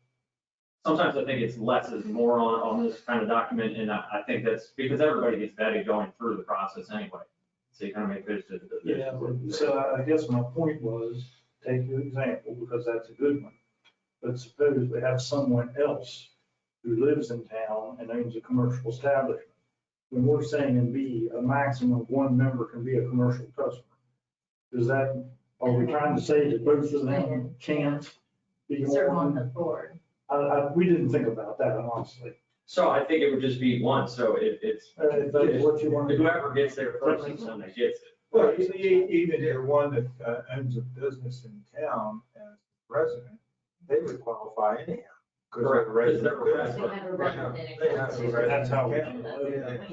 Speaker 10: sometimes I think it's less is more on this kind of document. And I think that's because everybody gets vetted going through the process anyway. So you kind of make this.
Speaker 2: Yeah, so I guess my point was, take your example, because that's a good one. But suppose we have someone else who lives in town and owns a commercial establishment. When we're saying in B, a maximum of one member can be a commercial customer. Does that, are we trying to say that both of them can't be
Speaker 5: Serve on the
Speaker 2: one?
Speaker 5: board.
Speaker 2: We didn't think about that, honestly.
Speaker 10: So I think it would just be one. So it's
Speaker 2: If that's what you want to do.
Speaker 10: whoever gets there first and Sunday gets it.
Speaker 2: Well,
Speaker 12: Even if you're one that owns a business in town as a resident, they would qualify anyhow.
Speaker 10: Correct, because they're a
Speaker 5: They
Speaker 10: resident.
Speaker 5: have a resident
Speaker 12: They have a resident.
Speaker 2: That's how we-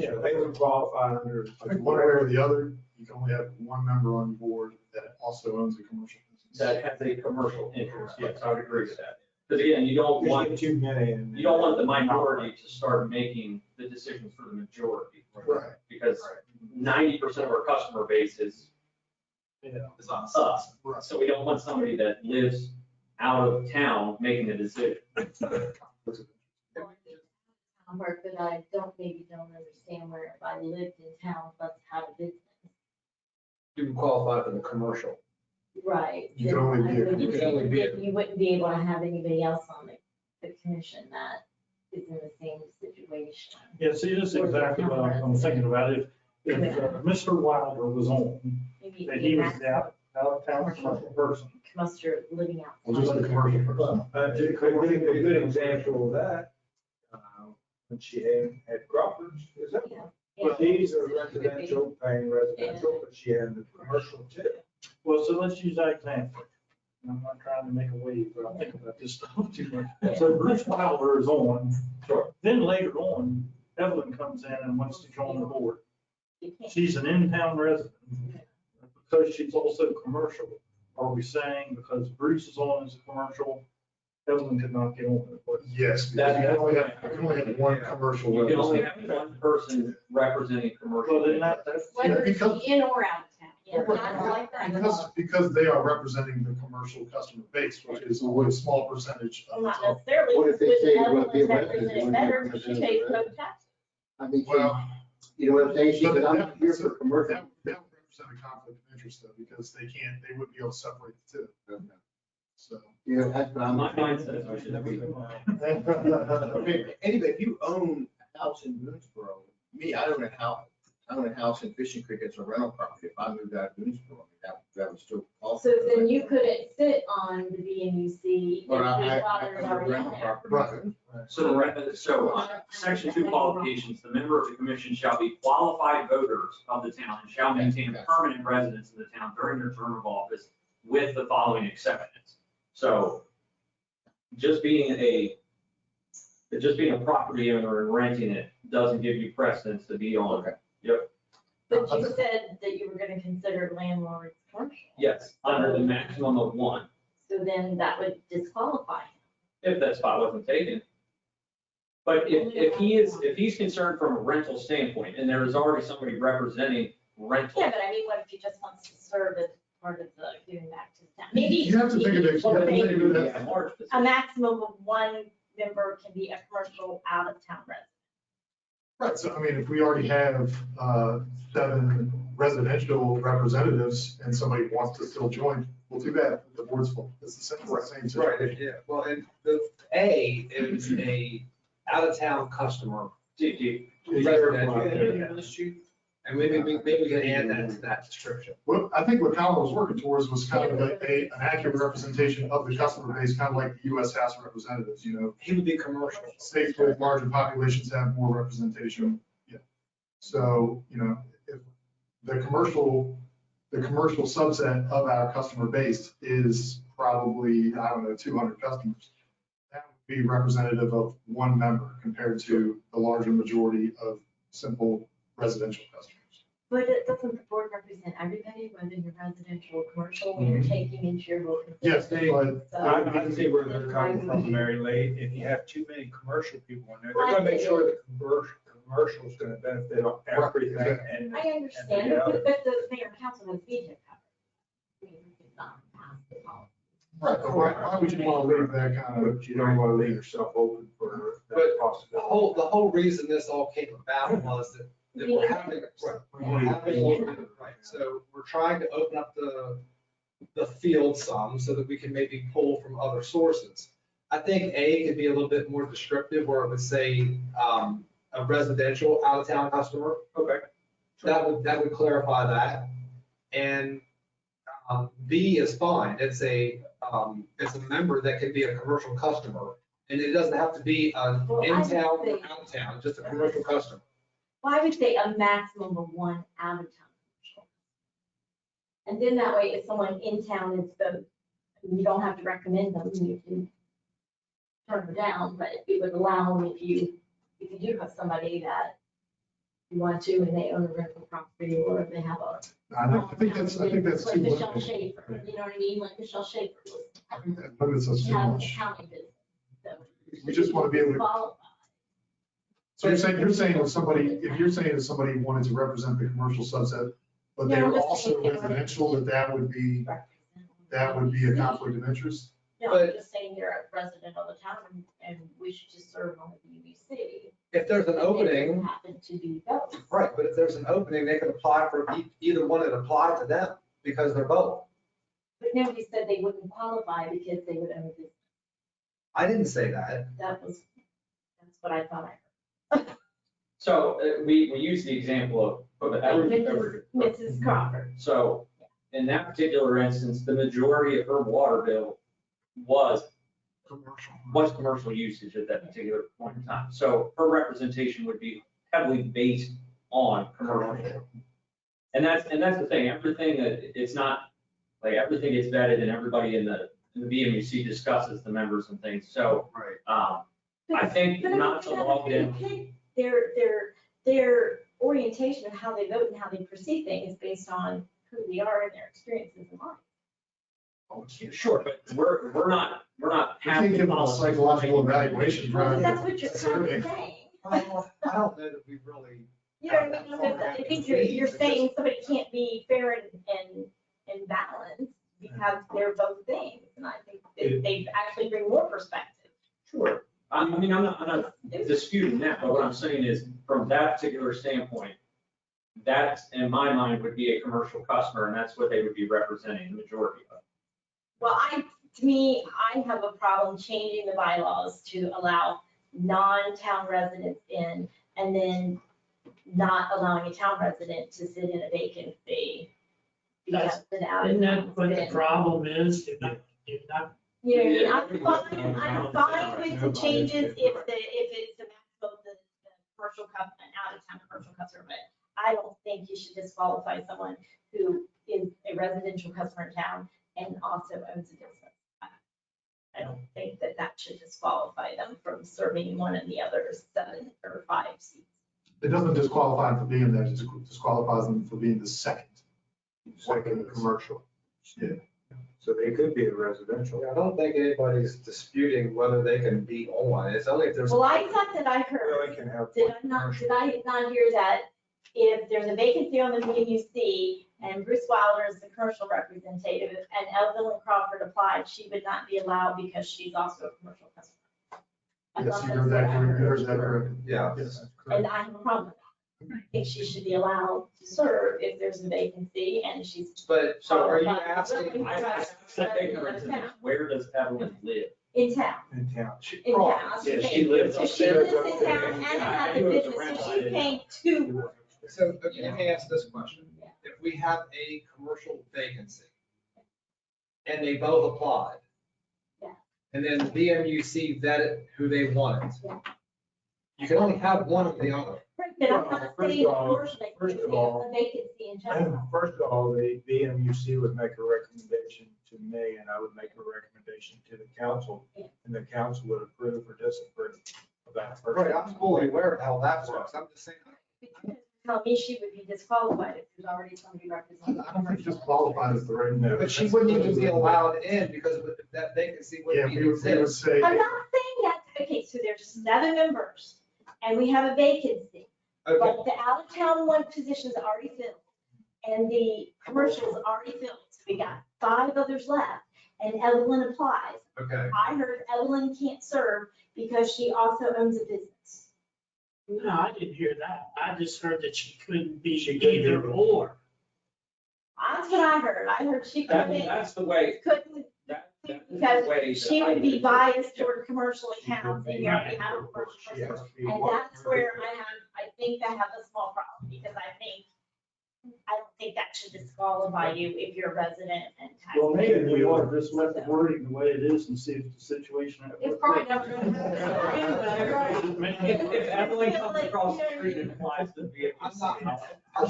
Speaker 12: Yeah, they would qualify under.
Speaker 9: Like one way or the other, you can only have one member on your board that also owns a commercial business.
Speaker 10: That has a commercial interest, yes, I would agree with that. Because again, you don't want,
Speaker 12: Too many. and-
Speaker 10: you don't want the minority to start making the decisions for the majority.
Speaker 9: Right.
Speaker 10: Because 90% of our customer base is
Speaker 4: It's on
Speaker 10: us.
Speaker 9: Right.
Speaker 10: So we don't want somebody that lives out of town making the decision.
Speaker 5: Work, but I maybe don't understand where if I lived in town, but had a business.
Speaker 4: You can qualify for the commercial.
Speaker 5: Right.
Speaker 9: You can only be a-
Speaker 5: then
Speaker 4: you can only be a-
Speaker 5: You wouldn't be able to have anybody else on the commission that is in the same situation.
Speaker 2: Yeah, see, this is exactly what I'm thinking about. If Mr. Wilder was on,
Speaker 5: Maybe
Speaker 2: that he was out of town commercial person.
Speaker 5: Must living out.
Speaker 9: Well, just a commercial person.
Speaker 12: A good example of that, when she had Crawford's, is that? But these are residential, paying residential, but she had the commercial too.
Speaker 2: Well, so let's use that example.
Speaker 12: and I'm not trying to make a wave, but I think about this stuff too much. So Bruce Wilder is on.
Speaker 10: Sure.
Speaker 12: Then later on, Evelyn comes in and wants to join the board.
Speaker 5: You can't.
Speaker 12: She's an in-town resident. Because she's also commercial, are we saying because Bruce is on as a commercial, Evelyn could not get on it? But
Speaker 9: Yes, because you can only have one commercial.
Speaker 10: You can only have
Speaker 9: representative.
Speaker 10: one person representing commercial.
Speaker 12: Well, then that's.
Speaker 5: Whether it's
Speaker 9: because-
Speaker 5: in or out of town. Yeah, not like that.
Speaker 9: Because they are representing the commercial customer base, which is a small percentage
Speaker 5: Well,
Speaker 9: of
Speaker 5: not
Speaker 9: the.
Speaker 5: necessarily.
Speaker 6: What if they
Speaker 5: because
Speaker 6: say you want to be a
Speaker 5: Evelyn's
Speaker 6: resident,
Speaker 5: represented
Speaker 6: you want to be
Speaker 5: better,
Speaker 6: a
Speaker 5: because she
Speaker 6: resident,
Speaker 5: pays no
Speaker 6: right?
Speaker 5: tax.
Speaker 6: I mean,
Speaker 9: Well,
Speaker 6: you know what I'm saying? She
Speaker 9: but
Speaker 6: said, I'm
Speaker 9: that-
Speaker 6: here for commercial.
Speaker 9: that would represent a conflict of interest though, because they wouldn't be able to separate the two. So.
Speaker 6: Yeah, that's what I'm.
Speaker 10: My mind says we should be.
Speaker 11: Okay, anyway, if you own a house in Boonesboro, me, I own a house in Fishing Creek, it's a rental property. If I moved out of Boonesboro, that would still qualify.
Speaker 5: So then you couldn't sit on the BMUC if
Speaker 11: But
Speaker 5: your
Speaker 11: I
Speaker 5: father's
Speaker 11: own a
Speaker 5: already
Speaker 11: rental
Speaker 5: on there.
Speaker 11: property.
Speaker 10: So section 2 qualifications, the member of the commission shall be qualified voters of the town and shall maintain a permanent residence in the town during their term of office with the following exceptions. So just being a property owner and renting it doesn't give you precedence to be on.
Speaker 11: Okay.
Speaker 10: Yep,
Speaker 5: But you said that you were gonna consider landlords commercial.
Speaker 10: yes, under the maximum of one,
Speaker 5: So then that would disqualify him.
Speaker 10: if that spot wasn't taken. But if he's concerned from a rental standpoint, and there is already somebody representing rental.
Speaker 5: Yeah, but I mean, what if he just wants to serve as part of the giving back to the town? Maybe.
Speaker 9: You have to think of it. You have to think of it as-
Speaker 10: Large
Speaker 5: A maximum of one member can be a commercial out of town resident.
Speaker 9: Right, so I mean, if we already have 7 residential representatives and somebody wants to still join, we'll do that. The board's full. It's the same situation.
Speaker 4: Right, yeah, well, and the A is a out-of-town customer. Resident. And maybe we can add that to that description.
Speaker 9: Well, I think what Colin was working towards was kind of like an accurate representation of the customer base, kind of like the US House of Representatives, you know.
Speaker 4: He would be commercial.
Speaker 9: States with larger populations have more representation, yeah. So, you know, if the commercial subset of our customer base is probably, I don't know, 200 customers. That would be representative of one member compared to the larger majority of simple residential customers.
Speaker 5: But it doesn't the board represent everybody, whether you're residential or commercial, when you're taking into your vote?
Speaker 9: Yes, but
Speaker 12: I see where they're coming from, Mary Lee. If you have too many commercial people in there, they're gonna make sure the commercial is gonna benefit on everything and.
Speaker 5: I understand, but the mayor and council has veto power. I mean, we could not pass the policy.
Speaker 9: right, but why would you want to leave that kind of,
Speaker 2: But you don't want to leave yourself open for that
Speaker 4: But The
Speaker 2: possibility.
Speaker 4: whole reason this all came about was that we're having, right, so we're trying to open up the field some so that we can maybe pull from other sources. I think A could be a little bit more descriptive where it would say, a residential out-of-town customer.
Speaker 10: Okay.
Speaker 4: That would clarify that. And, B is fine. It's a member that could be a commercial customer. And it doesn't have to be an
Speaker 5: Well, I
Speaker 4: in-town or
Speaker 5: think-
Speaker 4: out-of-town, just a commercial customer.
Speaker 5: Well, I would say a maximum of one out of town commercial. And then that way, if someone in town is both, you don't have to recommend them, you can turn them down, but it would allow them if you do have somebody that you want to, and they own a rental property, or if they have a.
Speaker 9: I think that's
Speaker 5: Like
Speaker 9: too
Speaker 5: Michelle
Speaker 9: much.
Speaker 5: Schaefer, you know what I mean? Like Michelle Schaefer was
Speaker 9: I think that limits us too
Speaker 5: having a
Speaker 9: much.
Speaker 5: county business. So
Speaker 9: We just want to be able to,
Speaker 5: qualify.
Speaker 9: so you're saying if somebody wanted to represent the commercial subset, but they
Speaker 5: No,
Speaker 9: were
Speaker 5: I'm just
Speaker 9: also
Speaker 5: saying they were-
Speaker 9: residential, that would be a conflict of interest?
Speaker 5: No, I'm just saying you're a resident of the town and wish to serve on the BBC.
Speaker 4: If there's an
Speaker 5: They
Speaker 4: opening,
Speaker 5: happen to be both.
Speaker 4: right, but if there's an opening, they can apply for either one that apply to them because they're both.
Speaker 5: But nobody said they wouldn't qualify because they would own a business.
Speaker 4: I didn't say that.
Speaker 5: That's what I thought I heard.
Speaker 10: So we use the example of
Speaker 5: Mrs. Crawford.
Speaker 10: So in that particular instance, the majority of her water bill was commercial usage at that particular point in time. So her representation would be heavily based on commercial. And that's the thing, everything that, it's not Like everything gets vetted and everybody in the BMUC discusses the members and things. So,
Speaker 11: Right.
Speaker 10: I think
Speaker 5: But I mean,
Speaker 10: not to
Speaker 5: they
Speaker 10: log
Speaker 5: gotta
Speaker 10: in.
Speaker 5: pick their orientation of how they vote and how they perceive things based on who they are and their experiences in life.
Speaker 10: Sure, but we're not
Speaker 9: We can't
Speaker 10: having
Speaker 9: give them a
Speaker 10: policy.
Speaker 9: psychological evaluation.
Speaker 5: Well,
Speaker 9: trying
Speaker 5: that's
Speaker 9: to-
Speaker 5: what you're kind of saying.
Speaker 11: I don't know that we really.
Speaker 5: You know what I mean? Because I think you're saying somebody can't be fair and balanced because they're both things. And I think that they actually bring more perspective.
Speaker 10: Sure. I mean, I'm not disputing that, but what I'm saying is, from that particular standpoint, that, in my mind, would be a commercial customer, and that's what they would be representing, the majority of.
Speaker 5: Well, to me, I have a problem changing the bylaws to allow non-town residents in and then not allowing a town resident to sit in a vacancy. Because an out of
Speaker 8: Isn't that
Speaker 5: town
Speaker 8: what the
Speaker 5: resident-
Speaker 8: problem is? You're not,
Speaker 5: You know what I mean? I'm fine with the changes if it's the maximum, the commercial customer, an out-of-town commercial customer, but I don't think you should disqualify someone who is a residential customer in town and also owns a business. I don't think that should disqualify them from serving one of the other 7 or 5 seats.
Speaker 9: It doesn't disqualify them for being there, it just disqualifies them for being the second commercial. Yeah.
Speaker 2: So they could be a residential.
Speaker 4: I don't think anybody's disputing whether they can be on. It's only if there's.
Speaker 5: Well, I thought that I heard,
Speaker 2: Really can have.
Speaker 5: did I not hear that if there's a vacancy on the BMUC and Bruce Wilder is the commercial representative and Evelyn Crawford applied, she would not be allowed because she's also a commercial customer. I
Speaker 9: Yes,
Speaker 5: thought
Speaker 9: you
Speaker 5: that's
Speaker 9: heard
Speaker 5: what I
Speaker 9: that, you
Speaker 5: heard.
Speaker 9: heard that correctly.
Speaker 4: Yeah.
Speaker 9: Yes.
Speaker 5: And I have a problem with that. I think she should be allowed to serve if there's a vacancy and she's.
Speaker 4: But, so are you
Speaker 5: qualified.
Speaker 4: asking?
Speaker 10: I said ignorance, where does Evelyn live?
Speaker 5: In town,
Speaker 2: In town.
Speaker 5: in town.
Speaker 10: Yeah, she lives
Speaker 5: So
Speaker 10: up
Speaker 5: she
Speaker 10: there.
Speaker 5: lives in town and has a business, so she's paying 2.
Speaker 4: So, okay, let me ask this question. If we have a commercial vacancy and they both applied.
Speaker 5: Yeah.
Speaker 4: And then the BMUC vetted who they wanted.
Speaker 5: Yeah.
Speaker 4: You can only have one of the other.
Speaker 5: Right, but I'm not
Speaker 2: First
Speaker 5: saying
Speaker 2: of all-
Speaker 5: commercial, like,
Speaker 2: first of all-
Speaker 5: a vacancy in general.
Speaker 2: First of all, the BMUC would make a recommendation to me, and I would make a recommendation to the council, and the council would approve or disapprove of that person.
Speaker 4: Right, I'm fully aware of how that works. I'm just saying.
Speaker 5: Tell me she would be disqualified if there's already somebody representing.
Speaker 9: I don't think just qualified as the right. no.
Speaker 4: But she wouldn't even be allowed in because that vacancy
Speaker 9: Yeah,
Speaker 4: wouldn't
Speaker 5: E
Speaker 9: we
Speaker 4: even
Speaker 9: would
Speaker 4: exist.
Speaker 9: say,
Speaker 5: I'm not saying that, okay, so there's 7 members and we have a vacancy,
Speaker 4: Okay,
Speaker 5: but the out-of-town one position's already filled and the commercial's already filled. So we got 5 others left and Evelyn applies.
Speaker 4: okay.
Speaker 5: I heard Evelyn can't serve because she also owns a business.
Speaker 8: No, I didn't hear that. I just heard that she couldn't be
Speaker 2: She couldn't
Speaker 8: either
Speaker 2: be-
Speaker 8: or.
Speaker 5: That's what I heard. I heard she couldn't,
Speaker 10: That's the way,
Speaker 5: couldn't,
Speaker 10: that is
Speaker 5: because
Speaker 10: the way.
Speaker 5: she
Speaker 10: that I
Speaker 5: would be
Speaker 10: would-
Speaker 5: biased toward commercial accounts and
Speaker 2: be.
Speaker 5: you already have a commercial
Speaker 2: She
Speaker 5: customer.
Speaker 2: has to be
Speaker 5: And
Speaker 2: one-
Speaker 5: that's where I think I have a small problem, because I don't think that should disqualify you if you're a resident and tax.
Speaker 13: Well, maybe we ought to just let the wording the way it is and see if the situation.
Speaker 5: It's probably never gonna happen.
Speaker 10: If Evelyn comes across the street and applies to be.
Speaker 4: I'm not-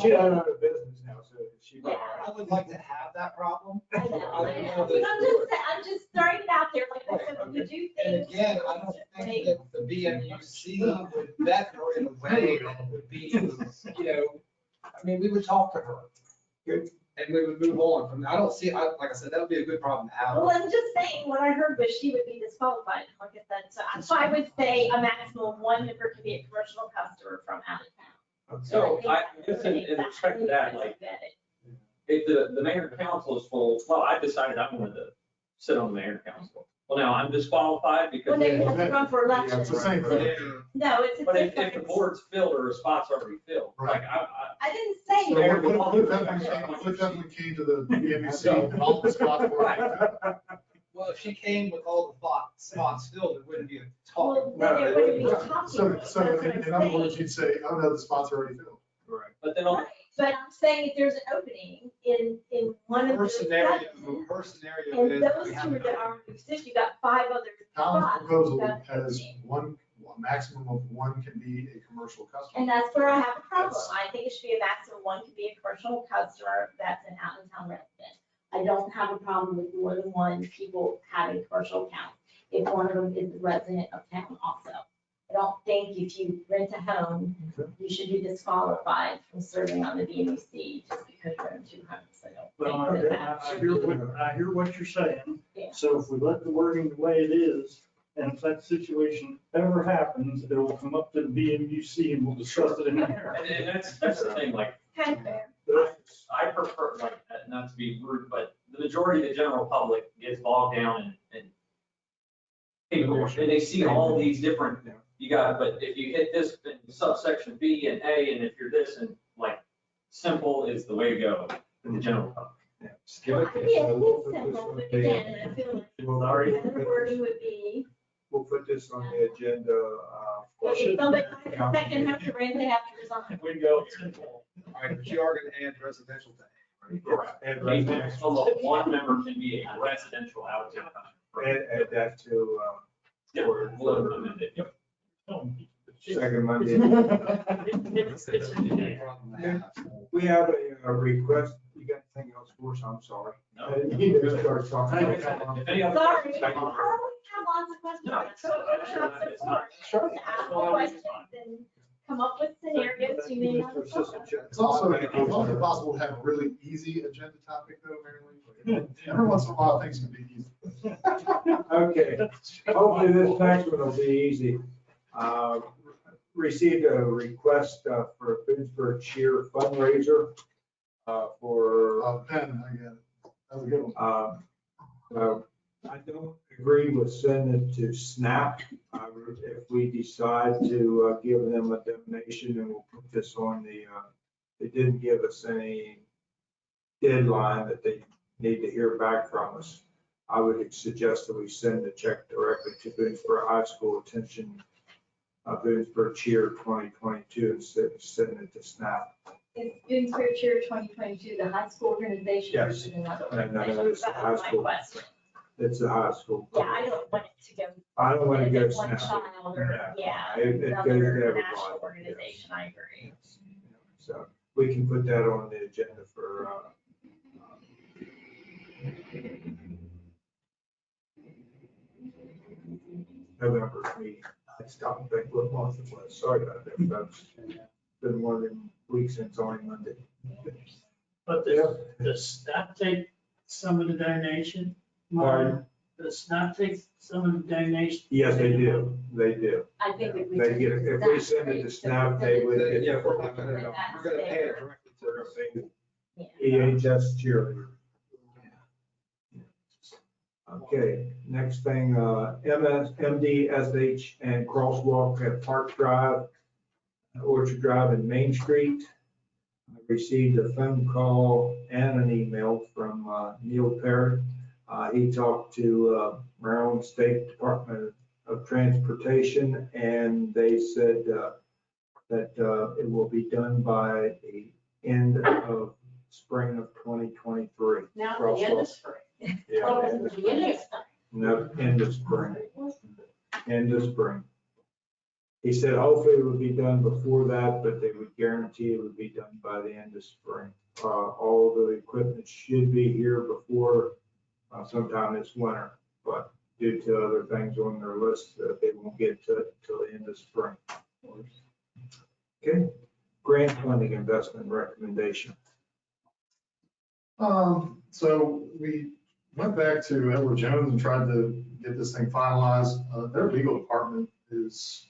Speaker 2: She doesn't own a business now, so she.
Speaker 5: Yeah.
Speaker 4: I would like to have that problem.
Speaker 5: I know,
Speaker 4: I
Speaker 5: I
Speaker 4: don't
Speaker 5: know.
Speaker 4: know that-
Speaker 5: I'm just throwing it out there, like I said, when you do
Speaker 4: And
Speaker 5: things.
Speaker 4: again, I don't think that the BMUC would vet her in a way that would be, you know, I mean, we would talk to her. And we would move on from, I don't see, like I said, that would be a good problem to have.
Speaker 5: Well, I'm just saying, what I heard was she would be disqualified, like I said, so I would say a maximum of 1 member could be a commercial customer from out of town.
Speaker 10: So
Speaker 5: think
Speaker 10: I
Speaker 5: that's
Speaker 10: guess in respect to that, like,
Speaker 5: vetted.
Speaker 10: if the mayor and council is full, well, I decided I wanted to sit on the mayor and council. Well, now I'm disqualified because.
Speaker 5: Well, then you have to run for
Speaker 9: Yeah,
Speaker 5: election.
Speaker 9: it's the same thing.
Speaker 5: No, it's a
Speaker 10: But if the
Speaker 5: different.
Speaker 10: board's filled or a spot's already filled, like
Speaker 5: I didn't say.
Speaker 9: So
Speaker 5: that.
Speaker 9: what Evelyn came to the BMC and all the spots were.
Speaker 4: Well, if she came with all the spots filled, it wouldn't be a
Speaker 5: Well,
Speaker 4: talk.
Speaker 5: then it wouldn't be talking.
Speaker 9: So,
Speaker 5: That's
Speaker 9: so
Speaker 5: what I'm
Speaker 9: in other words,
Speaker 5: saying.
Speaker 9: you'd say, oh no, the spots are already filled.
Speaker 2: Right.
Speaker 10: But then,
Speaker 5: Right, but I'm saying if there's an opening in one of
Speaker 4: Her
Speaker 5: the.
Speaker 4: scenario,
Speaker 5: sections,
Speaker 4: her scenario is.
Speaker 5: and those
Speaker 4: we
Speaker 5: 2
Speaker 4: have
Speaker 5: that are, since you got 5 other
Speaker 9: Colin's
Speaker 5: spots.
Speaker 9: proposal
Speaker 5: you got
Speaker 9: has
Speaker 5: opening.
Speaker 9: a maximum of 1 can be a commercial customer.
Speaker 5: And that's where I have a problem. I think it should be a maximum, 1 could be a commercial customer that's an out-of-town resident. I don't have a problem with more than one people having commercial accounts, if one of them is a resident of town also. I don't think if you rent a home, you should be disqualified from serving on the BMUC just because you own 2 homes. I
Speaker 13: Well,
Speaker 5: don't think that
Speaker 13: I hear what you're saying.
Speaker 5: Yeah.
Speaker 13: So if we let the wording the way it is, and if that situation ever happens, it will come up to the BMUC and we'll discuss it in there.
Speaker 10: And that's the thing, like,
Speaker 5: kind of fair.
Speaker 10: I prefer, like, not to be rude, but the majority of the general public gets bogged down in paperwork, and they see all these different, you got, but if you hit this in subsection B and A, and if you're this, and like, simple is the way to go for the general public.
Speaker 2: Yeah, just give it-
Speaker 5: I mean, it's simple, but again, I feel like
Speaker 2: We'll already
Speaker 5: the other wording would be,
Speaker 2: we'll put this on the agenda.
Speaker 5: if somebody second have to rent, they have to resign.
Speaker 8: We go simple.
Speaker 4: All right, but you are gonna add residential to A, right?
Speaker 2: Correct. And residential.
Speaker 10: Although one member can be a residential out of town.
Speaker 2: Add that to,
Speaker 10: Yeah, we'll amend it. Yep.
Speaker 2: second Monday. We have a request. You got anything else for us? I'm sorry.
Speaker 10: No.
Speaker 2: You just started talking.
Speaker 10: If any other
Speaker 5: Sorry, I
Speaker 10: questions,
Speaker 5: always have lots of questions.
Speaker 10: No,
Speaker 5: So I'm
Speaker 10: it's not.
Speaker 5: sorry. To ask the questions and come up with scenarios you may not have thought of.
Speaker 9: It's also possible to have a really easy agenda topic though, Mary Lee. Every once in a while, things can be easy.
Speaker 2: Okay, hopefully this next one will be easy. Received a request for Boonesborough Cheer fundraiser for,
Speaker 9: Ben, I get it. That was a good one.
Speaker 2: I don't agree with sending it to SNAP. If we decide to give them a donation, and we'll put this on the, they didn't give us any deadline that they need to hear back from us. I would suggest that we send the check directly to Boonesborough High School attention, Boonesborough Cheer 2022, instead of sending it to SNAP.
Speaker 5: Is Boonesborough Cheer 2022 the high school organization or is it another
Speaker 2: No,
Speaker 5: organization?
Speaker 2: it's the high
Speaker 5: That was my
Speaker 2: school.
Speaker 5: question.
Speaker 2: It's a high school.
Speaker 5: Yeah, I don't want it to go.
Speaker 2: I don't want to go
Speaker 5: One
Speaker 2: SNAP.
Speaker 5: child or, yeah,
Speaker 2: It goes to
Speaker 5: another
Speaker 2: everybody.
Speaker 5: national organization, I agree.
Speaker 2: So we can put that on the agenda for, November meeting. I stopped and think what month it was. Sorry about that, folks. Been more than a week since only Monday.
Speaker 8: But does SNAP take some of the donation?
Speaker 2: Pardon?
Speaker 8: Does SNAP take some of the donation?
Speaker 2: Yes, they do. They do.
Speaker 5: I think if we.
Speaker 2: They get, if we send it to SNAP, they would get.
Speaker 4: Yeah, we're not gonna, we're gonna pay it directly to them.
Speaker 2: EHS cheerleader. Okay, next thing, MDSH and crosswalk at Park Drive, Orchard Drive and Main Street. I received a phone call and an email from Neil Perry. He talked to Maryland State Department of Transportation, and they said that it will be done by the end of spring of 2023.
Speaker 5: Now, the end of spring.
Speaker 2: Yeah,
Speaker 5: Well,
Speaker 2: end of
Speaker 5: the end
Speaker 2: spring.
Speaker 5: of spring.
Speaker 2: No, end of spring. End of spring. He said hopefully it would be done before that, but they would guarantee it would be done by the end of spring. All the equipment should be here before sometime this winter, but due to other things on their list, they won't get to it till the end of spring. Okay, grant funding investment recommendation.
Speaker 9: So we went back to Edward Jones and tried to get this thing finalized. Their legal department is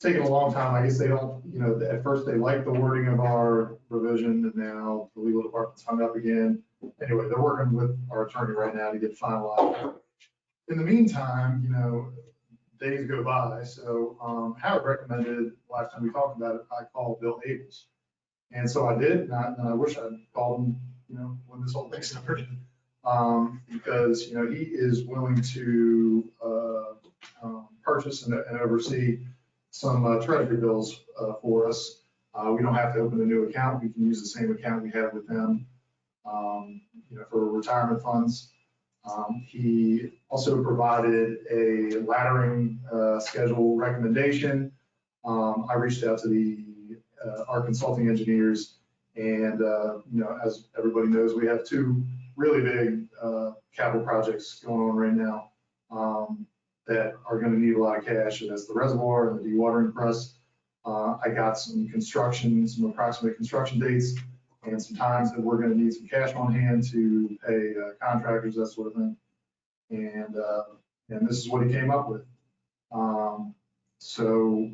Speaker 9: taking a long time. I guess they don't, at first they liked the wording of our revision, and now the legal department's hung up again. Anyway, they're working with our attorney right now to get finalized. In the meantime, days go by. So Howard recommended, last time we talked about it, I called Bill Abels. And so I did, and I wish I'd called him, when this whole thing started. Because, he is willing to purchase and oversee some treasury bills for us. We don't have to open a new account. We can use the same account we have with them, for retirement funds. He also provided a laddering schedule recommendation. I reached out to our consulting engineers, And, as everybody knows, we have two really big capital projects going on right now that are going to need a lot of cash. And that's the reservoir and the dewatering press. I got some approximate construction dates and some times that we're going to need some cash on hand to pay contractors, that sort of thing. And this is what he came up with. So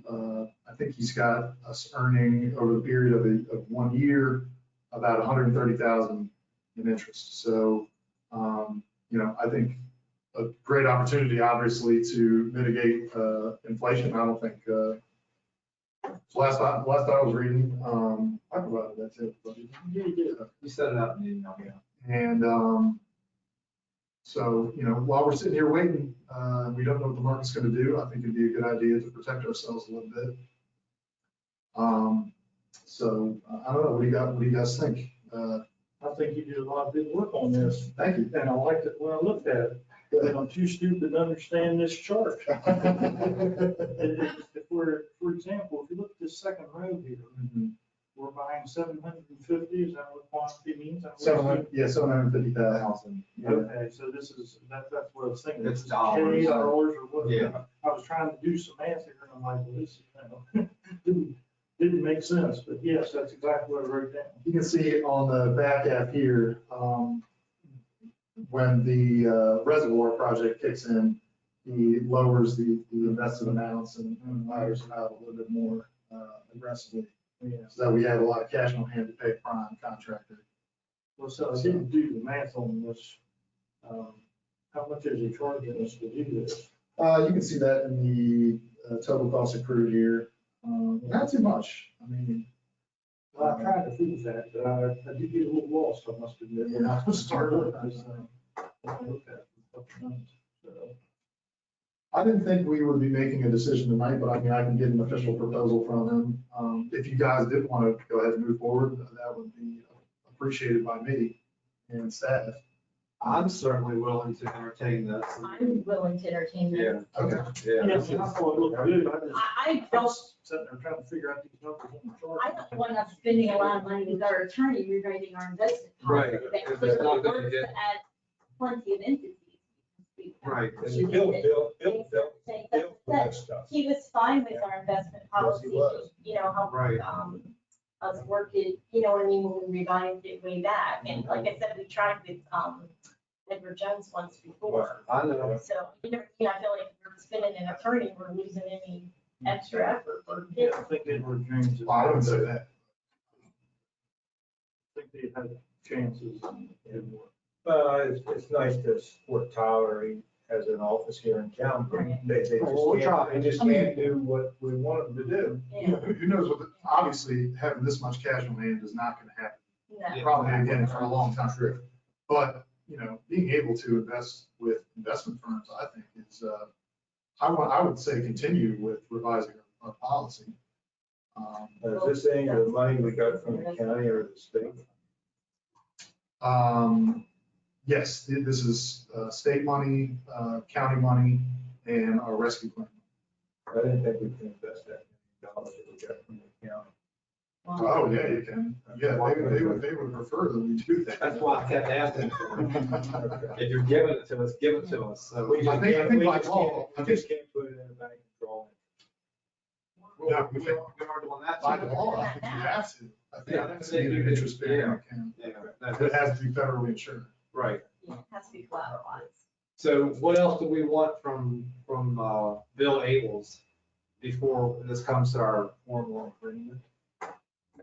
Speaker 9: I think he's got us earning over the period of 1 year about 130,000 in interest. So, I think a great opportunity, obviously, to mitigate inflation. I don't think, last I was reading, I provided that to everybody.
Speaker 4: You set it up in the email, yeah.
Speaker 9: And so, while we're sitting here waiting, we don't know what the market's going to do. I think it'd be a good idea to protect ourselves a little bit. So I don't know. What do you guys think?
Speaker 13: I think you did a lot of good work on this.
Speaker 9: Thank you.
Speaker 13: And I liked it when I looked at it. And I'm too stupid to understand this chart. If we're, for example, if you look at this second row here, we're buying 750, is that what quantity means?
Speaker 9: 750,000.
Speaker 13: Okay, so this is, that's what I was thinking.
Speaker 4: It's dollars.
Speaker 13: Dollars or whatever.
Speaker 4: Yeah.
Speaker 13: I was trying to do some math here and I'm like, well, this didn't make sense, but yes, that's exactly what I wrote down.
Speaker 9: You can see on the back half here, when the reservoir project kicks in, he lowers the invested amounts and ladders it out a little bit more aggressively.
Speaker 13: Yeah.
Speaker 9: So that we have a lot of cash on hand to pay a prime contractor.
Speaker 13: Well, so I didn't do the math on this. How much is he charging us to do this?
Speaker 9: You can see that in the total cost accrued here. Not too much. I mean,
Speaker 13: Well, I tried to figure that, but I did get a little lost, I must admit, when I was starting with this thing.
Speaker 9: I didn't think we would be making a decision tonight, but I mean, I can get an official proposal from him. If you guys did want to go ahead and move forward, that would be appreciated by me and staff.
Speaker 4: I'm certainly willing to entertain this.
Speaker 5: I'm willing to entertain this.
Speaker 4: Yeah.
Speaker 9: Okay.
Speaker 4: Yeah.
Speaker 13: Yes, and I thought it looked good.
Speaker 5: I don't,
Speaker 13: Sitting there trying to figure out these numbers on the chart.
Speaker 5: I don't want us spending a lot of money with our attorney rewriting our investment
Speaker 4: Right.
Speaker 5: policy. That
Speaker 4: If there's
Speaker 5: clearly
Speaker 4: nothing to
Speaker 5: works
Speaker 4: do.
Speaker 5: to add plenty of entities.
Speaker 4: Right.
Speaker 12: And Bill that stuff.
Speaker 5: He was fine with our investment policy,
Speaker 12: was.
Speaker 5: helped,
Speaker 4: Right.
Speaker 5: us work it, you know what I mean, when we revised it way back. And like I said, we tried with, Edward Jones once before.
Speaker 4: I know.
Speaker 5: So, I feel like if we're spending an attorney, we're losing any extra effort for
Speaker 13: Yeah,
Speaker 5: him.
Speaker 13: I think Edward James is.
Speaker 9: Well, I wouldn't say that.
Speaker 13: I think they had chances.
Speaker 12: It's nice to support Tyler. He has an office here in town. They
Speaker 4: Well, we're trying.
Speaker 12: just can't do what we want them to do.
Speaker 5: Yeah.
Speaker 9: Who knows what, obviously, having this much cash on hand is not going to happen.
Speaker 5: No.
Speaker 9: Probably again for a long time. But, being able to invest with investment firms, I think is, I would say continue with revising our policy.
Speaker 12: Is this thing or the money we got from the county or the state?
Speaker 9: Yes, this is state money, county money, and our rescue plan.
Speaker 12: I didn't think we could invest that many dollars that we got from the county.
Speaker 9: Oh, yeah, you can. Yeah, they would prefer that we do that.
Speaker 4: That's why I kept asking. If you're giving it to us, give it to us. So
Speaker 12: We just
Speaker 9: I think
Speaker 12: can't,
Speaker 9: by
Speaker 12: we just
Speaker 9: law,
Speaker 12: can't, we just can't put it in a bank and draw it.
Speaker 4: we are doing that.
Speaker 9: By law, I think you have to. I think
Speaker 4: Yeah,
Speaker 9: it has to be an interest bearing
Speaker 4: yeah.
Speaker 9: account.
Speaker 4: Yeah,
Speaker 9: It has to be federally insured.
Speaker 4: right.
Speaker 5: Yeah, it has to be collateralized.
Speaker 4: So what else do we want from Bill Abels before this comes to our formal agreement?
Speaker 12: I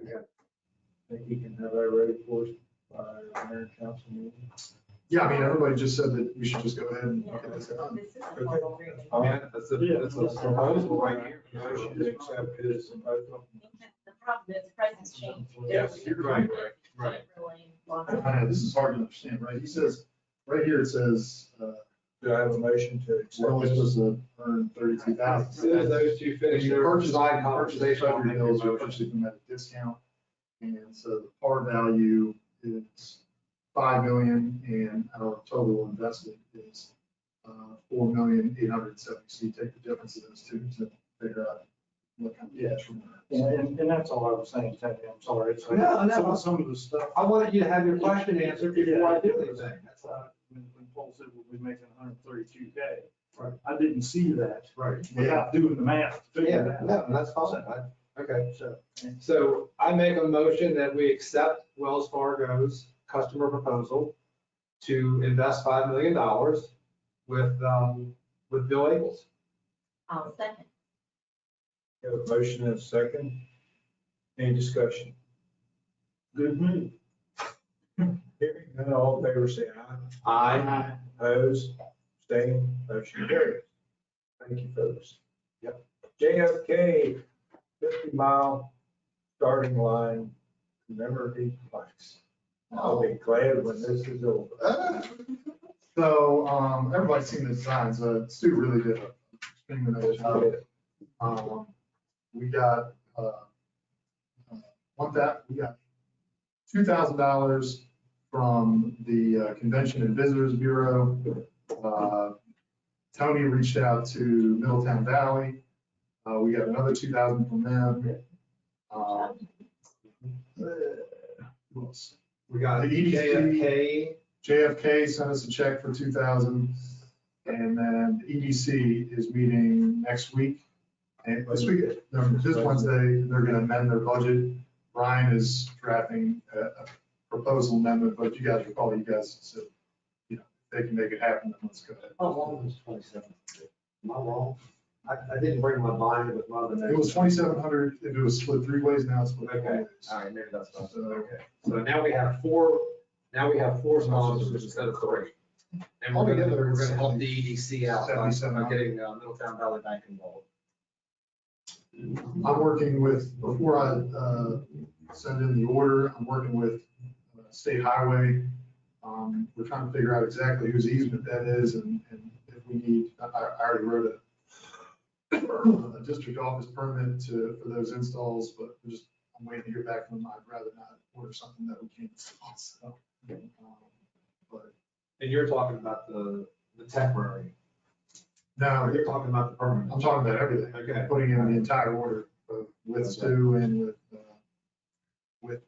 Speaker 12: think he can have that ready for us by our mayor and council meeting.
Speaker 9: Yeah, I mean, everybody just said that we should just go ahead and
Speaker 5: Yeah,
Speaker 9: get this done.
Speaker 5: this is a formal agreement.
Speaker 4: Yeah, that's a proposal right here.
Speaker 12: Motion to accept his proposal.
Speaker 5: The problem is prices change.
Speaker 4: Yes, you're right, right.
Speaker 9: I know, this is hard to understand, right? He says, right here, it says,
Speaker 12: Do I have a motion to
Speaker 9: we're
Speaker 12: accept
Speaker 9: only
Speaker 12: this?
Speaker 9: supposed to earn 32,000.
Speaker 4: As soon as those two finish their design conversation, I'll make a
Speaker 9: Bills, you're
Speaker 4: motion.
Speaker 9: purchasing them at a discount. And so the par value is 5 million and our total investment is 4,870,000. So you take the difference of those two to figure out what kind of cash from that.
Speaker 13: And that's all I was saying, Teddy, I'm sorry. It's like
Speaker 4: No, no.
Speaker 13: some of the stuff.
Speaker 4: I wanted you to have your question answered before I do anything. That's all.
Speaker 13: When Paul said we'll be making 132K.
Speaker 4: Right.
Speaker 13: I didn't see that
Speaker 4: Right.
Speaker 13: without doing the math. to figure
Speaker 4: Yeah,
Speaker 13: that
Speaker 4: no,
Speaker 13: out.
Speaker 4: that's fine. Okay.
Speaker 13: So,
Speaker 4: So I make a motion that we accept Wells Fargo's customer proposal to invest $5 million with Bill Abels.
Speaker 5: I'll second.
Speaker 2: You have a motion and a second. Any discussion?
Speaker 13: good move.
Speaker 2: Hearing none, all in favor, say aye.
Speaker 4: Aye.
Speaker 2: Opposed, abstained, motion carries. Thank you, folks.
Speaker 4: Yep.
Speaker 2: JFK 50-mile starting line commemorative plaques. I'll be glad when this is over.
Speaker 9: So, everybody's seen the designs, Stu really did a extremely nice job. We got, we got $2,000 from the Convention and Visitors Bureau. Tony reached out to Middletown Valley. We got another 2,000 from them. Who else?
Speaker 4: We got
Speaker 9: The EDC.
Speaker 4: JFK.
Speaker 9: JFK sent us a check for 2,000. And then the EDC is meeting next week. And this week, this Wednesday, they're gonna amend their budget. Brian is drafting a proposal amendment, but if you guys recall, you guys said, you know, if they can make it happen, then let's go ahead.
Speaker 3: How long was 27? Am I wrong? I didn't bring my binder with my other notes.
Speaker 9: It was 2,700, if it was split 3 ways, now it's split 4
Speaker 3: Okay,
Speaker 9: ways.
Speaker 3: all right, maybe that's not.
Speaker 9: So,
Speaker 3: Okay.
Speaker 4: So now we have four sponsors instead of 3. And we're gonna help the EDC out by
Speaker 9: 77.
Speaker 4: getting Middletown Valley Bank involved.
Speaker 9: I'm working with, before I send in the order, I'm working with State Highway. We're trying to figure out exactly whose easement that is and if we need, I already wrote a district office permit for those installs, but I'm waiting to hear back from them. I'd rather not order something that we can't install, so. But
Speaker 4: And you're talking about the temporary,
Speaker 9: no,
Speaker 4: you're talking about the permanent.
Speaker 9: I'm talking about everything.
Speaker 4: Okay.
Speaker 9: Putting in the entire order with Stu and with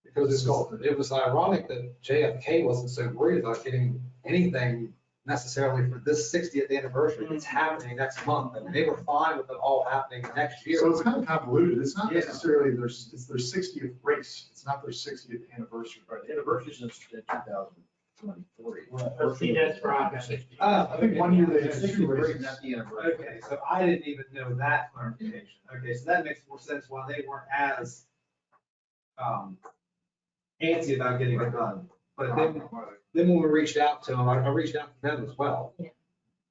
Speaker 4: Because it was ironic that JFK wasn't so worried about getting anything necessarily for this 60th anniversary that's happening next month. I mean, they were fine with it all happening next year.
Speaker 9: So it's kind of convoluted. It's not
Speaker 4: Yeah.
Speaker 9: necessarily it's their 60th race. It's not their 60th anniversary.
Speaker 11: Right, the anniversary's in 2023.
Speaker 8: Let's see, that's right.
Speaker 9: I think one year they had
Speaker 11: 60th
Speaker 9: 2
Speaker 11: race,
Speaker 9: races.
Speaker 11: not the anniversary.
Speaker 4: Okay, so I didn't even know that clarification. Okay, so that makes more sense why they weren't as antsy about getting it done. But then when we reached out to them, I reached out to them as well.
Speaker 5: Yeah.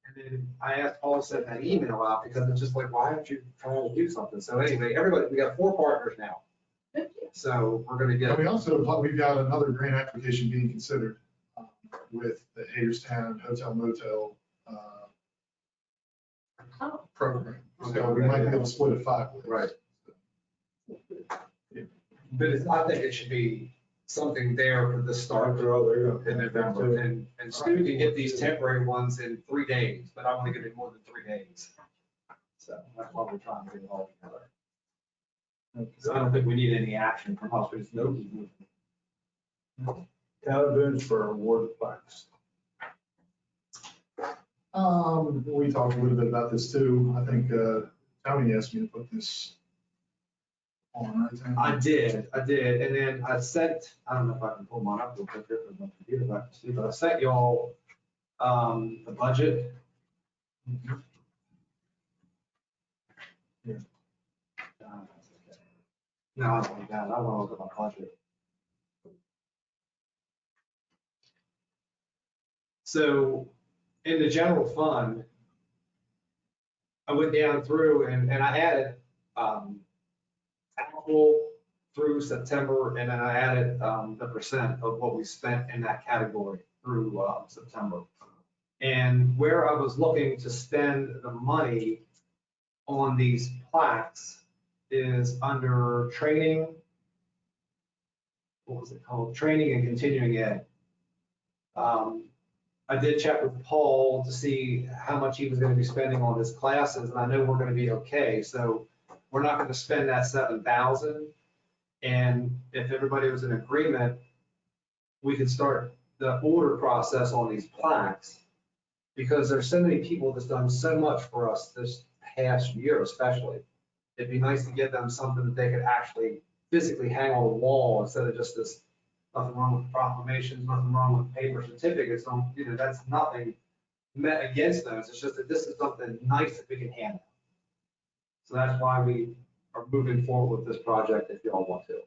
Speaker 4: And then I asked Paul to send that email out because it's just like, why aren't you trying to do something? So anyway, everybody, we got 4 partners now. So we're gonna
Speaker 9: And
Speaker 4: get,
Speaker 9: we've got another grant application being considered with the Hagerstown Hotel Motel
Speaker 5: Oh.
Speaker 9: program. So we might be able to split it 5 ways.
Speaker 4: Right. but I think it should be something there for the start.
Speaker 2: After all, they're gonna.
Speaker 4: In November, and Stu can get these temporary ones in 3 days, but I want to give it more than 3 days. So that's why we're trying to get it all together. So I don't think we need any action from us, because nobody's moving.
Speaker 2: Town of Boonesborough award plaques.
Speaker 9: We talked a little bit about this too. I think Tony asked me to put this on, right? Tony?
Speaker 4: I did, and then I sent, I don't know if I can pull mine up real quick here from my computer, if I can see, but I sent y'all the budget.
Speaker 2: Yeah.
Speaker 4: No, I don't want that, I want to look at my budget. So in the general fund, I went down through and I added April through September, and then I added the percent of what we spent in that category through September. And where I was looking to spend the money on these plaques is under training. What was it called? Training and continuing ed. I did check with Paul to see how much he was gonna be spending on his classes, and I know we're gonna be okay, so we're not gonna spend that 7,000. And if everybody was in agreement, we could start the order process on these plaques. Because there's so many people that's done so much for us this past year especially. It'd be nice to give them something that they could actually physically hang on the wall instead of just this, nothing wrong with proclamations, nothing wrong with paper certificates, that's nothing met against those. It's just that this is something nice that we can hand out. So that's why we are moving forward with this project if y'all want to.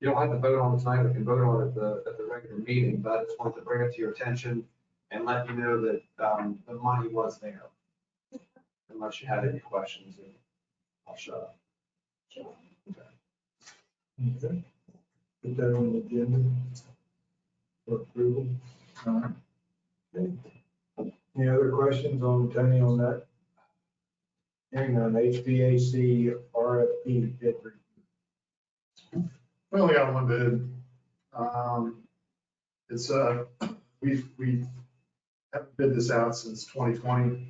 Speaker 4: You don't have to vote on it tonight, we can vote on it at the regular meeting, but I just wanted to bring it to your attention and let you know that the money was there. Unless you had any questions, and I'll shut up.
Speaker 2: Okay. Put that on the agenda for approval. Okay. Any other questions on Tony on that? Hearing on HVAC RFP bid review.
Speaker 9: We only got one bid. It's, we haven't bid this out since 2020.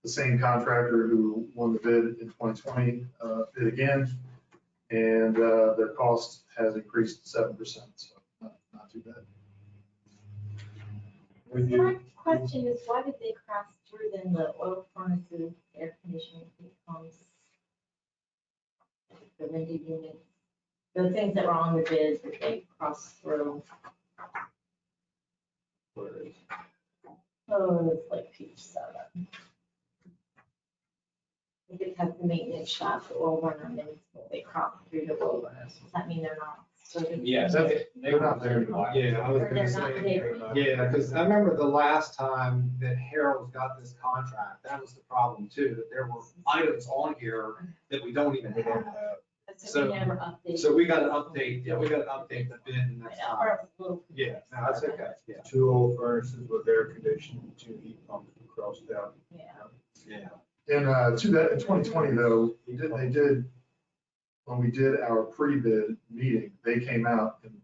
Speaker 9: The same contractor who won the bid in 2020 bid again, and their cost has increased 7%, so not too bad.
Speaker 5: My question is, why did they cross through then the oil furnaces, air conditioning, heat pumps, the window units, the things that were on the bids that they crossed through? Oh, it's like page 7. I think it has the maintenance shop, the oil burner, and then they crossed through the oil burners. Does that mean they're not?
Speaker 10: Yeah,
Speaker 9: They're not there.
Speaker 4: Yeah, I was
Speaker 5: Or
Speaker 4: gonna
Speaker 5: they're not
Speaker 4: say,
Speaker 5: there?
Speaker 4: yeah, because I remember the last time that Harold's got this contract, that was the problem too, that there were items on here that we don't even have.
Speaker 5: So we never updated.
Speaker 4: So we got to update, we got to update the bid next
Speaker 5: I know,
Speaker 4: time.
Speaker 5: or a little-
Speaker 4: Yeah, no, that's okay, yeah.
Speaker 2: 2 oil furnaces with air conditioning, 2 heat pumps crossed out.
Speaker 5: Yeah.
Speaker 4: Yeah.
Speaker 9: And to that, in 2020 though, they did, when we did our pre-bid meeting, they came out and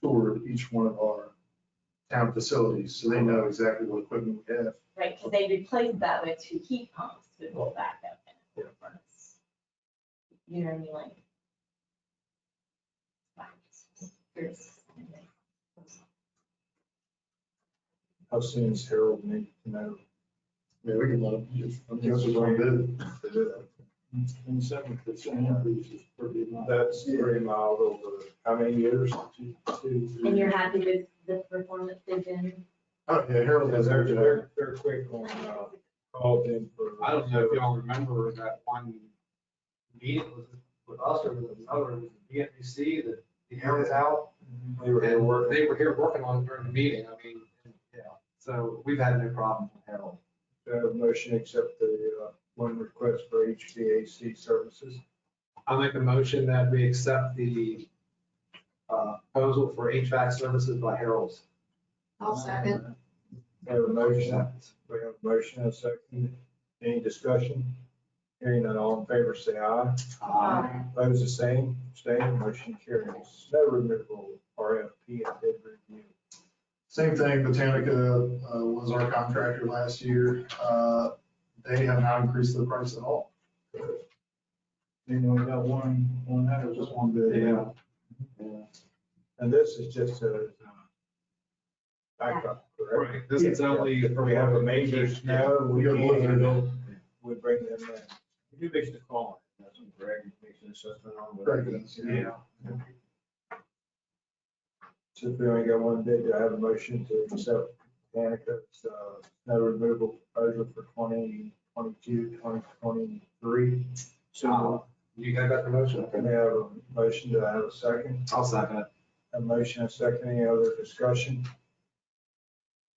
Speaker 9: toured each one of our town facilities, so they know exactly what equipment we have.
Speaker 5: Right, because they replaced that with 2 heat pumps to go back up in the furnace. You know what I mean, like.
Speaker 2: How soon is Harold need to know?
Speaker 9: Yeah, we can let them use, give us one bid.
Speaker 13: 7% increase is pretty much.
Speaker 2: That's pretty mild over how many years? 2, 3.
Speaker 5: And you're happy with the performance they've been?
Speaker 9: Oh, yeah, Harold has
Speaker 2: They're,
Speaker 9: their job.
Speaker 2: they're quick on, called in for.
Speaker 4: I don't know if y'all remember that one meeting with us, or with another, it was the BMC, that the air was out.
Speaker 2: They were here
Speaker 4: And
Speaker 2: working.
Speaker 4: they were here working on it during the meeting, I mean, yeah, so we've had no problem with Harold.
Speaker 2: Motion accept the one request for HVAC services.
Speaker 4: I make a motion that we accept the proposal for HVAC services by Harold's.
Speaker 7: I'll second.
Speaker 2: We have a motion, we have a motion and a second. Any discussion? Hearing none, all in favor, say aye.
Speaker 5: Aye.
Speaker 2: Opposed, the same, abstained, motion carries. Snow removal, RFP and bid review.
Speaker 9: Same thing, Botanica was our contractor last year. They have not increased the price at all.
Speaker 13: Then we got one that was
Speaker 9: Just one bid.
Speaker 4: Yeah.
Speaker 2: And this is just a backup, correct?
Speaker 4: Right, this is only.
Speaker 2: If we have a major snow, we
Speaker 9: Good look at it.
Speaker 2: we bring them in.
Speaker 12: You makes the call. That's what Greg makes an assessment on. but-
Speaker 9: Greg does, yeah.
Speaker 2: Since we only got one bid, do I have a motion to accept Danica's snow removal proposal for 2022, 2023.
Speaker 4: So, you guys got the motion?
Speaker 2: We have a motion, do I have a second?
Speaker 4: I'll second it.
Speaker 2: A motion, a second, any other discussion?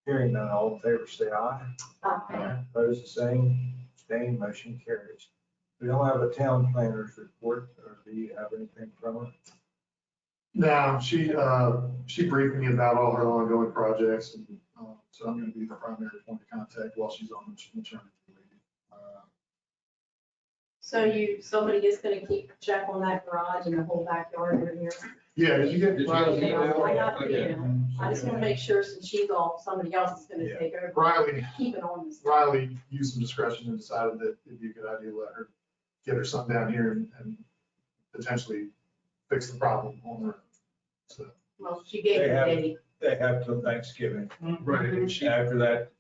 Speaker 2: Hearing none, all in favor, say aye.
Speaker 5: Aye.
Speaker 2: Opposed, the same, abstained, motion carries. We don't have a town planner's report, or do you have anything from her?
Speaker 9: No, she briefed me about all her ongoing projects, and so I'm gonna be the primary point of contact while she's on maternity leave.
Speaker 7: So somebody is gonna keep check on that garage and the whole backyard over here?
Speaker 9: Yeah, did you get?
Speaker 4: Did you get the email?
Speaker 7: I got the email. I just want to make sure since she's off, somebody else is going to take over.
Speaker 9: Riley,
Speaker 7: Keep it on this.
Speaker 9: Riley used some discretion and decided that it'd be a good idea to let her get her son down here and potentially fix the problem on her own. So,
Speaker 7: Well, she gave
Speaker 12: They
Speaker 7: the
Speaker 12: have-
Speaker 7: date.
Speaker 12: They have till Thanksgiving.
Speaker 9: right, and she,
Speaker 12: After that,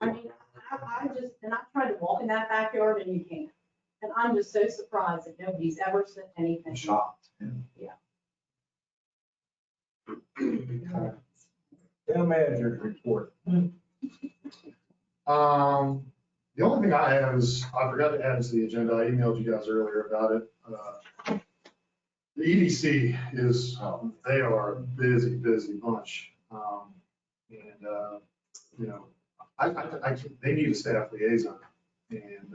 Speaker 7: I mean, I just, and I tried to walk in that backyard and you can't. And I'm just so surprised that nobody's ever said anything.
Speaker 12: shocked.
Speaker 7: Yeah.
Speaker 12: Town manager's report.
Speaker 9: the only thing I have is, I forgot to add to the agenda, I emailed you guys earlier about it. The EDC is, they are a busy bunch. You know, they need a staff liaison. And,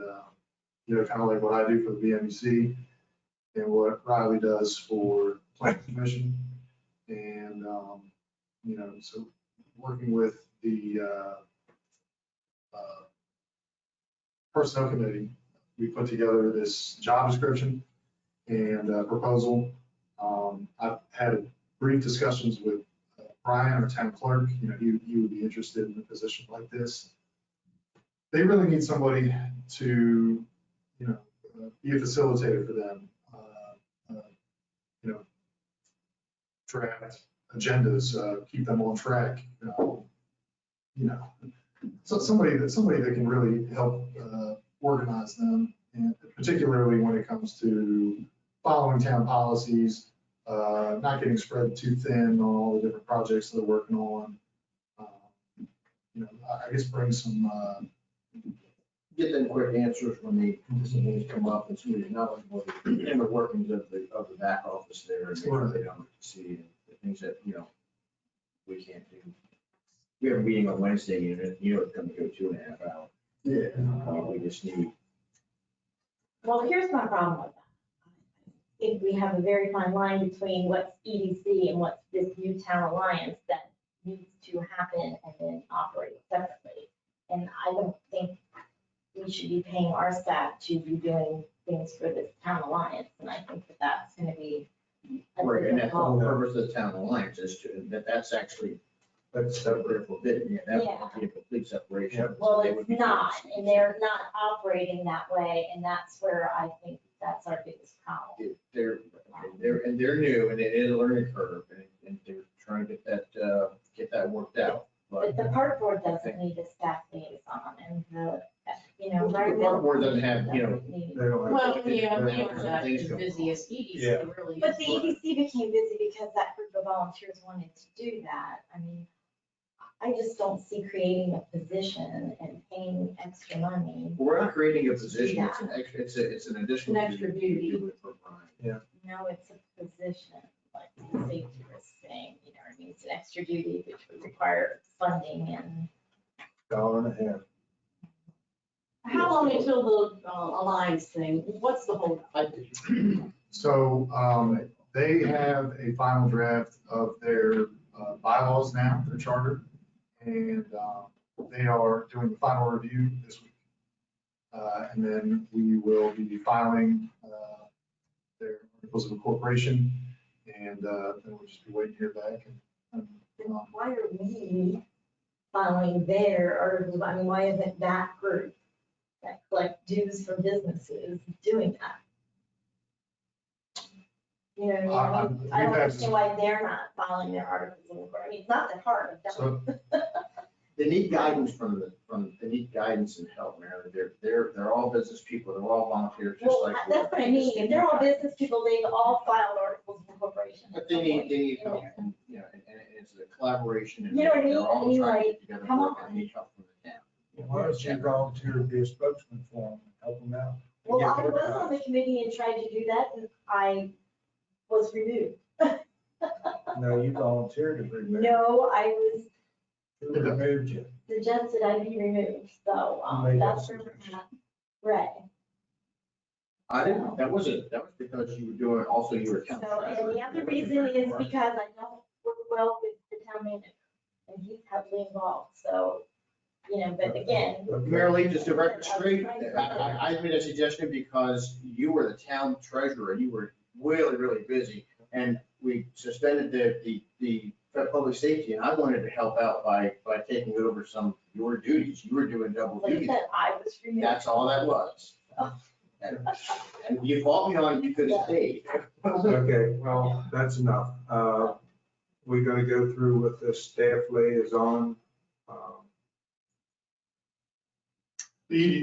Speaker 9: you know, kind of like what I do for the BMEC and what Riley does for Planning Commission. And, you know, so working with the Personnel Committee, we put together this job description and proposal. I've had brief discussions with Brian, our town clerk. You know, he would be interested in a position like this. They really need somebody to, you know, be a facilitator for them. You know, draft agendas, keep them on track. You know, so somebody that can really help organize them, and particularly when it comes to following town policies, not getting spread too thin on all the different projects they're working on. You know, I guess bring some,
Speaker 11: Get them quick answers when things come up and somebody's knowledgeable in the workings of the back office there. And make sure they don't see the things that, you know, we can't do. We have a meeting on Wednesday, you know, it's gonna go 2.5 hours.
Speaker 9: yeah.
Speaker 11: We just need,
Speaker 5: Well, here's my problem with that. I think we have a very fine line between what's EDC and what's this new town alliance that needs to happen and then operate separately. And I don't think we should be paying our staff to be doing things for this town alliance. And I think that that's gonna be a
Speaker 11: right, and that's the whole
Speaker 5: difficult.
Speaker 11: purpose of the town alliance is to, that's actually
Speaker 12: That's
Speaker 11: separate for bit, yeah, that
Speaker 5: Yeah.
Speaker 11: would be a complete separation.
Speaker 5: Well,
Speaker 11: So they
Speaker 5: it's
Speaker 11: would be-
Speaker 5: not, and they're not operating that way, and that's where I think that's our biggest problem.
Speaker 11: They're new and it is a learning curve and they're trying to get that worked out.
Speaker 5: But the park board doesn't need a staff liaison, and the, you know.
Speaker 11: The park board doesn't have, you know,
Speaker 5: need-
Speaker 12: They don't have-
Speaker 7: Well, yeah,
Speaker 11: They're
Speaker 7: they
Speaker 11: not
Speaker 7: are
Speaker 11: some
Speaker 7: not
Speaker 11: things
Speaker 7: as
Speaker 11: going
Speaker 7: busy
Speaker 11: on.
Speaker 7: as EDC
Speaker 12: Yeah.
Speaker 7: really.
Speaker 5: But the
Speaker 7: is.
Speaker 5: EDC became busy because that group of volunteers wanted to do that. I mean, I just don't see creating a position and paying extra money.
Speaker 11: We're not creating a position, it's an extra, it's an additional.
Speaker 7: An extra duty.
Speaker 11: to do it for Brian.
Speaker 5: No, it's a position, like the safety risk thing, you know, what I mean, it's an extra duty which would require funding and.
Speaker 12: $1.50.
Speaker 7: How long until the alliance thing? What's the whole?
Speaker 9: So they have a final draft of their bylaws now, their charter, and they are doing the final review this week. And then we will be filing their articles of incorporation, and then we'll just be waiting to hear back. And
Speaker 5: Why are we following their articles? I mean, why isn't that group that collect dues from businesses doing that? You know what I mean? I don't understand why they're not following their articles of incorporation. I mean, it's not that hard, I've done
Speaker 9: So
Speaker 11: They need guidance they need guidance and help, Mary. They're all business people, they're all volunteers, just
Speaker 5: Well,
Speaker 11: like.
Speaker 5: that's what I mean. If they're all business people, they've all filed articles of incorporation.
Speaker 11: But they need help, and, you know, and it's a collaboration. and
Speaker 5: You know what I mean?
Speaker 11: they're all
Speaker 5: I mean,
Speaker 11: trying to
Speaker 5: like,
Speaker 11: get together,
Speaker 5: come
Speaker 11: work,
Speaker 5: on.
Speaker 11: and need help from the town.
Speaker 12: Why don't you volunteer to be a spokesman for them, help them out?
Speaker 5: Well,
Speaker 12: Get
Speaker 5: I
Speaker 12: their
Speaker 5: was
Speaker 12: guys.
Speaker 5: on the committee and tried to do that, and I was removed.
Speaker 12: No, you volunteered to be removed.
Speaker 5: No, I was
Speaker 12: Who removed you?
Speaker 5: suggested I be removed, so,
Speaker 12: Who made that
Speaker 5: that's where we're
Speaker 12: suggestion?
Speaker 5: at. Ray.
Speaker 11: That was because you were doing, also you were. town
Speaker 5: So, and
Speaker 11: treasurer.
Speaker 5: the other reason is because I don't work well with the town manager, and he's heavily involved, so, you know, but again.
Speaker 11: Merely just to record straight, I made a suggestion because you were the town treasurer, and you were really, really busy. And we suspended the public safety, and I wanted to help out by taking over some of your duties. You were doing double
Speaker 5: Like
Speaker 11: duty.
Speaker 5: that, I was removed.
Speaker 11: That's all that was. And if you fought me on it, you could have stayed.
Speaker 2: Okay, well, that's enough. We're gonna go through with the staff liaison.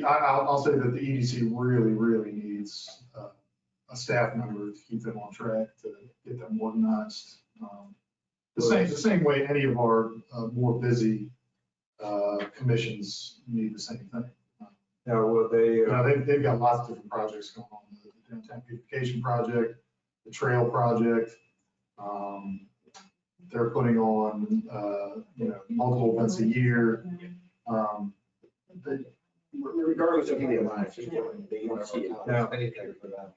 Speaker 9: I'll say that the EDC really, really needs a staff member to keep them on track, to get them organized. The same way any of our more busy commissions need the same thing.
Speaker 2: Now, will they,
Speaker 9: You know, they've got lots of different projects going on, the downtown beautification project, the trail project. They're putting on, you know, multiple events a year.
Speaker 11: Regardless of who the alliance is doing, they want to see it.
Speaker 2: Now-
Speaker 12: Anything for that.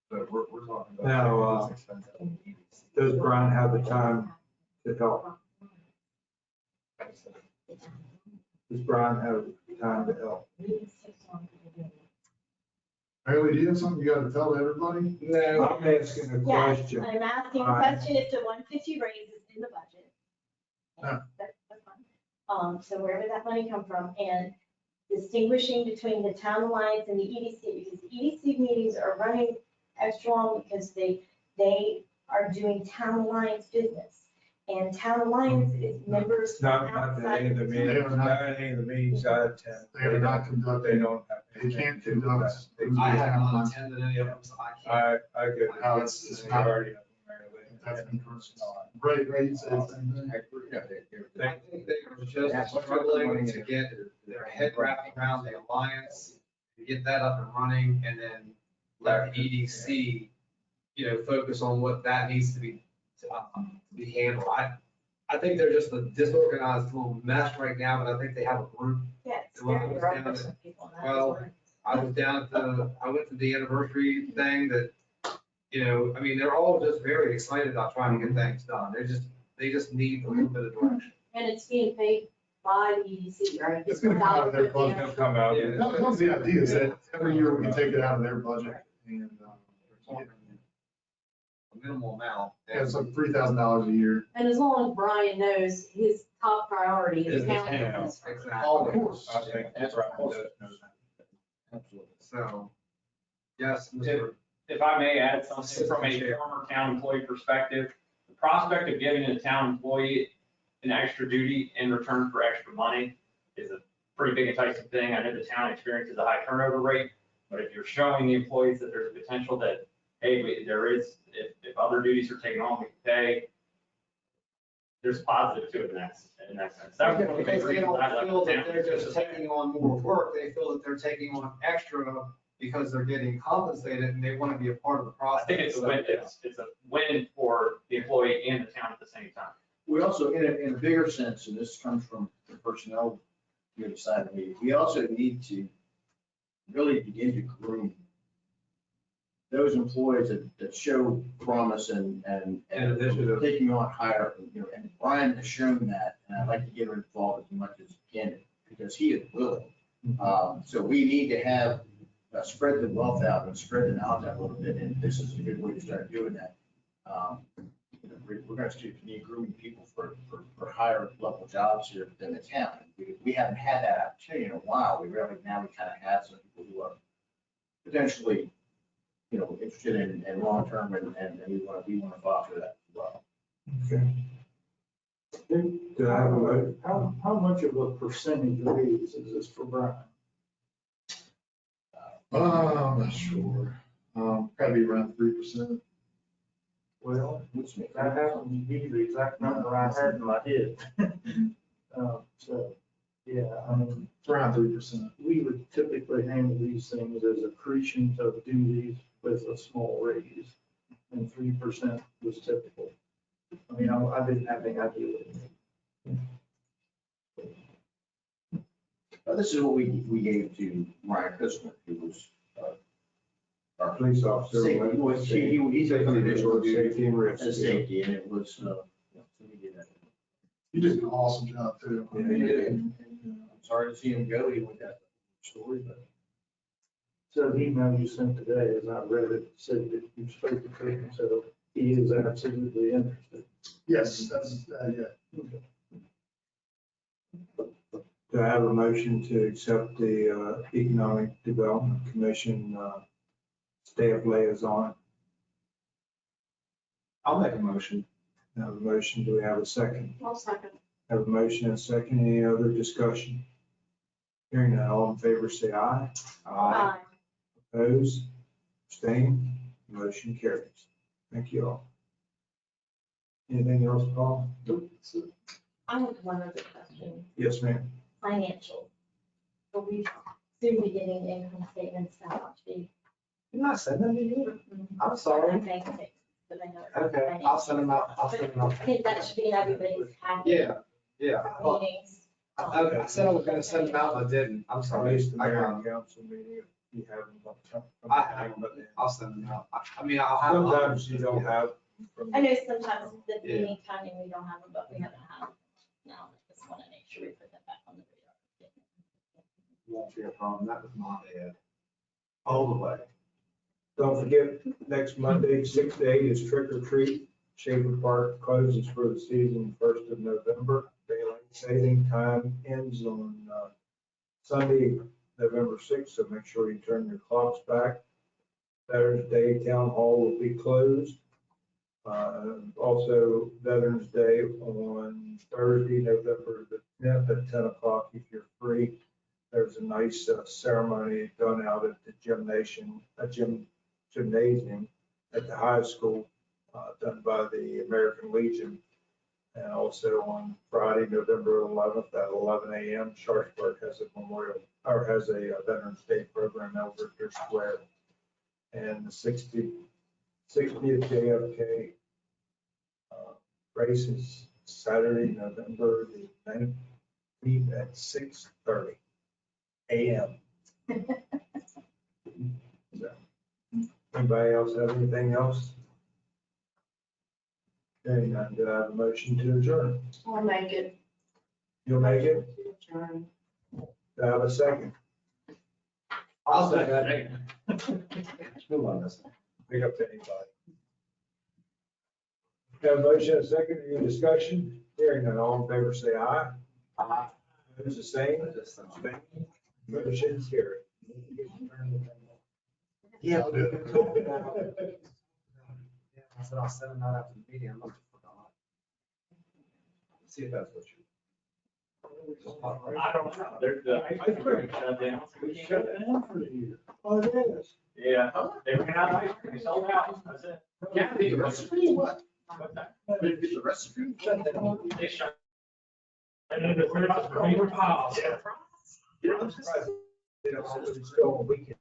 Speaker 12: But we're talking about.
Speaker 2: Now, does Brian have the time to help? Does Brian have time to help?
Speaker 9: Bailey, do you have something you gotta tell everybody?
Speaker 12: No.
Speaker 2: I'm asking a
Speaker 5: Yes,
Speaker 2: question.
Speaker 5: I'm asking a
Speaker 2: Alright.
Speaker 5: question if the 150 raise is in the budget.
Speaker 9: Yeah.
Speaker 5: That's fine. So wherever that money come from, and distinguishing between the town alliance and the EDC, because the EDC meetings are running extra long because they are doing town alliance business. And town alliance is members from
Speaker 2: Not
Speaker 5: outside.
Speaker 2: any of the meetings, not any of the meetings I attend.
Speaker 9: They are not
Speaker 2: They
Speaker 9: conducting,
Speaker 2: don't have.
Speaker 9: they
Speaker 2: anything
Speaker 9: can't
Speaker 2: to do with
Speaker 9: conduct.
Speaker 2: that.
Speaker 4: I have not attended any of them, so I can't.
Speaker 2: I get it.
Speaker 9: No, it's
Speaker 2: I
Speaker 9: not.
Speaker 2: already have Mary Lee.
Speaker 9: That's incorrect. Ray, you said the same thing?
Speaker 4: I think they were just struggling to get their head wrapped around the alliance, to get that up and running, and then let the EDC, you know, focus on what that needs to be handled. I think they're just a disorganized little mess right now, but I think they have a group.
Speaker 5: Yeah, it's
Speaker 4: Well,
Speaker 5: very
Speaker 4: I was
Speaker 5: rough
Speaker 4: down
Speaker 5: for
Speaker 4: at-
Speaker 5: some people. and that
Speaker 4: well,
Speaker 5: is one.
Speaker 4: I was down at I went to the anniversary thing that, you know, I mean, they're all just very excited about trying to get things done. They just need a little bit of direction.
Speaker 7: And it's being paid by the EDC, right?
Speaker 9: It's gonna come out of their budget.
Speaker 2: It'll come out.
Speaker 4: Yeah.
Speaker 9: That was the idea, is that every year we can take it out of their budget and,
Speaker 4: A minimal amount.
Speaker 9: yeah, it's like $3,000 a year.
Speaker 7: And as long as Brian knows, his top priority is
Speaker 2: Is the
Speaker 7: town
Speaker 2: town.
Speaker 7: business.
Speaker 4: Exactly.
Speaker 9: Of course.
Speaker 2: I think that's right.
Speaker 11: Absolutely.
Speaker 4: So, yes, Mr.
Speaker 10: If I may add something from a former town employee perspective, the prospect of giving a town employee an extra duty in return for extra money is a pretty big enticing thing. I know the town experiences a high turnover rate, but if you're showing the employees that there's a potential that, hey, there is, if other duties are taken on, we can pay, there's positive to it in that sense. That was one of the
Speaker 4: Because
Speaker 10: big
Speaker 4: they
Speaker 10: reasons
Speaker 4: don't
Speaker 10: I left
Speaker 4: feel
Speaker 10: the
Speaker 4: that
Speaker 10: town.
Speaker 4: they're just taking on more work, they feel that they're taking on extra because they're getting compensated and they want to be a part of the
Speaker 10: I
Speaker 4: process.
Speaker 10: think it's a win, it's a win for the employee and the town at the same time.
Speaker 11: We also, in a bigger sense, and this comes from the personnel unit side of me, we also need to really begin to groom those employees that show promise and
Speaker 2: initiative.
Speaker 11: taking on higher, you know, and Brian has shown that, and I'd like to get him involved as much as he can, because he is willing. So we need to have, spread the wealth out and spread the knowledge out a little bit, and this is a good way to start doing that. You know, we're going to continue grooming people for higher level jobs here within the town. We haven't had that opportunity in a while. We really, now we kind of have some people who are potentially, you know, interested in long-term and we want to foster that as well.
Speaker 2: Okay. Do I have a vote?
Speaker 13: How much of a percentage raise is this for Brian?
Speaker 9: I'm not sure. Probably around 3%.
Speaker 13: Well,
Speaker 11: Which makes
Speaker 13: that happens to be the exact number I had in my head. So, yeah, I mean,
Speaker 9: It's around 3%.
Speaker 13: we would typically handle these things as accretions of duties with a small raise. And 3% was typical. I mean, I didn't have any idea what it meant.
Speaker 11: This is what we gave to Ryan Christmas, who was our
Speaker 2: Police officer.
Speaker 11: safety, he took on additional duty
Speaker 2: Safety and risk.
Speaker 11: as safety, and it was, so we did that.
Speaker 9: You did an awesome job too.
Speaker 2: Yeah, you did.
Speaker 11: I'm sorry to see him go, he went that story, but.
Speaker 13: So the email you sent today, as I read it, said that you spoke to Chris and said, he is absolutely interested.
Speaker 9: Yes, that's, yeah.
Speaker 2: Do I have a motion to accept the Economic Development Commission staff liaison?
Speaker 4: I'll make a motion.
Speaker 2: Have a motion, do we have a second?
Speaker 7: I'll second.
Speaker 2: Have a motion and a second, any other discussion? Hearing none, all in favor say aye.
Speaker 5: Aye.
Speaker 2: Opposed, abstained, motion carries. Thank you all. Anything else, Paul?
Speaker 5: I have one other question,
Speaker 2: Yes, ma'am.
Speaker 5: financial. So we soon be getting income statements that ought to be.
Speaker 4: You're not sending them to you? I'm
Speaker 5: I
Speaker 4: sorry.
Speaker 5: think that, but I know. it's
Speaker 4: Okay, I'll send them out. I'll
Speaker 5: But
Speaker 4: send them out.
Speaker 5: I think that should be in everybody's packet.
Speaker 4: Yeah, yeah.
Speaker 5: for Meetings.
Speaker 4: Okay, I said I was gonna send them out, but I didn't. I'm
Speaker 2: At
Speaker 4: sorry.
Speaker 2: least the
Speaker 4: I
Speaker 2: mayor
Speaker 4: got
Speaker 2: and
Speaker 4: 'em.
Speaker 2: council meeting, if you have them.
Speaker 4: I have them, but I'll send them out. I mean, I'll have. them.
Speaker 2: Sometimes you don't have. from-
Speaker 5: I know sometimes the
Speaker 4: Yeah.
Speaker 5: meeting timing, we don't have them, but we haven't had them. Now, I just want to make sure we put that back on the radar.
Speaker 4: Won't be a problem. That was my bad. All the way.
Speaker 2: Don't forget, next Monday, 6 to 8 is trick or treat. Shaver Park closes for the season 1st of November. Daylight saving time ends on Sunday, November 6th, so make sure you turn your clocks back. Veterans Day Town Hall will be closed. Also, Veterans Day on Thursday, November the 10th at 10 o'clock if you're free. There's a nice ceremony done out at the gymnasium at the high school, done by the American Legion. And also on Friday, November 11th at 11 a.m., Sharpsburg has a Veterans Day program over at their square. And the 60th JFK race is Saturday, November the 19th at 6:30 a.m. So, anybody else have anything else? Hearing none, do I have a motion to adjourn?
Speaker 7: I'll make it.
Speaker 2: You'll make it?
Speaker 7: Adjourn.
Speaker 2: Do I have a second?
Speaker 4: I'll say that. Move on this.
Speaker 2: Pick up to anybody. Have a motion, a second, any discussion? Hearing none, all in favor say aye. Aye. Who's the same? Abstain. Motion carried.
Speaker 4: Yeah. I said I'll send them out after the meeting. I must have forgot. See if that's what you.
Speaker 8: I don't know.
Speaker 10: They're the ice cream shut down.
Speaker 9: We shut it down for the year.
Speaker 2: Oh, it is.
Speaker 10: Yeah, they ran out of ice cream, sold out. That's it. Kathy, the rest of you, what? What's that?
Speaker 11: The rest of you shut down.
Speaker 10: They shut.
Speaker 8: And then the paper piles.
Speaker 10: Yeah.
Speaker 2: You know, I'm surprised. They don't, it's still a weekend.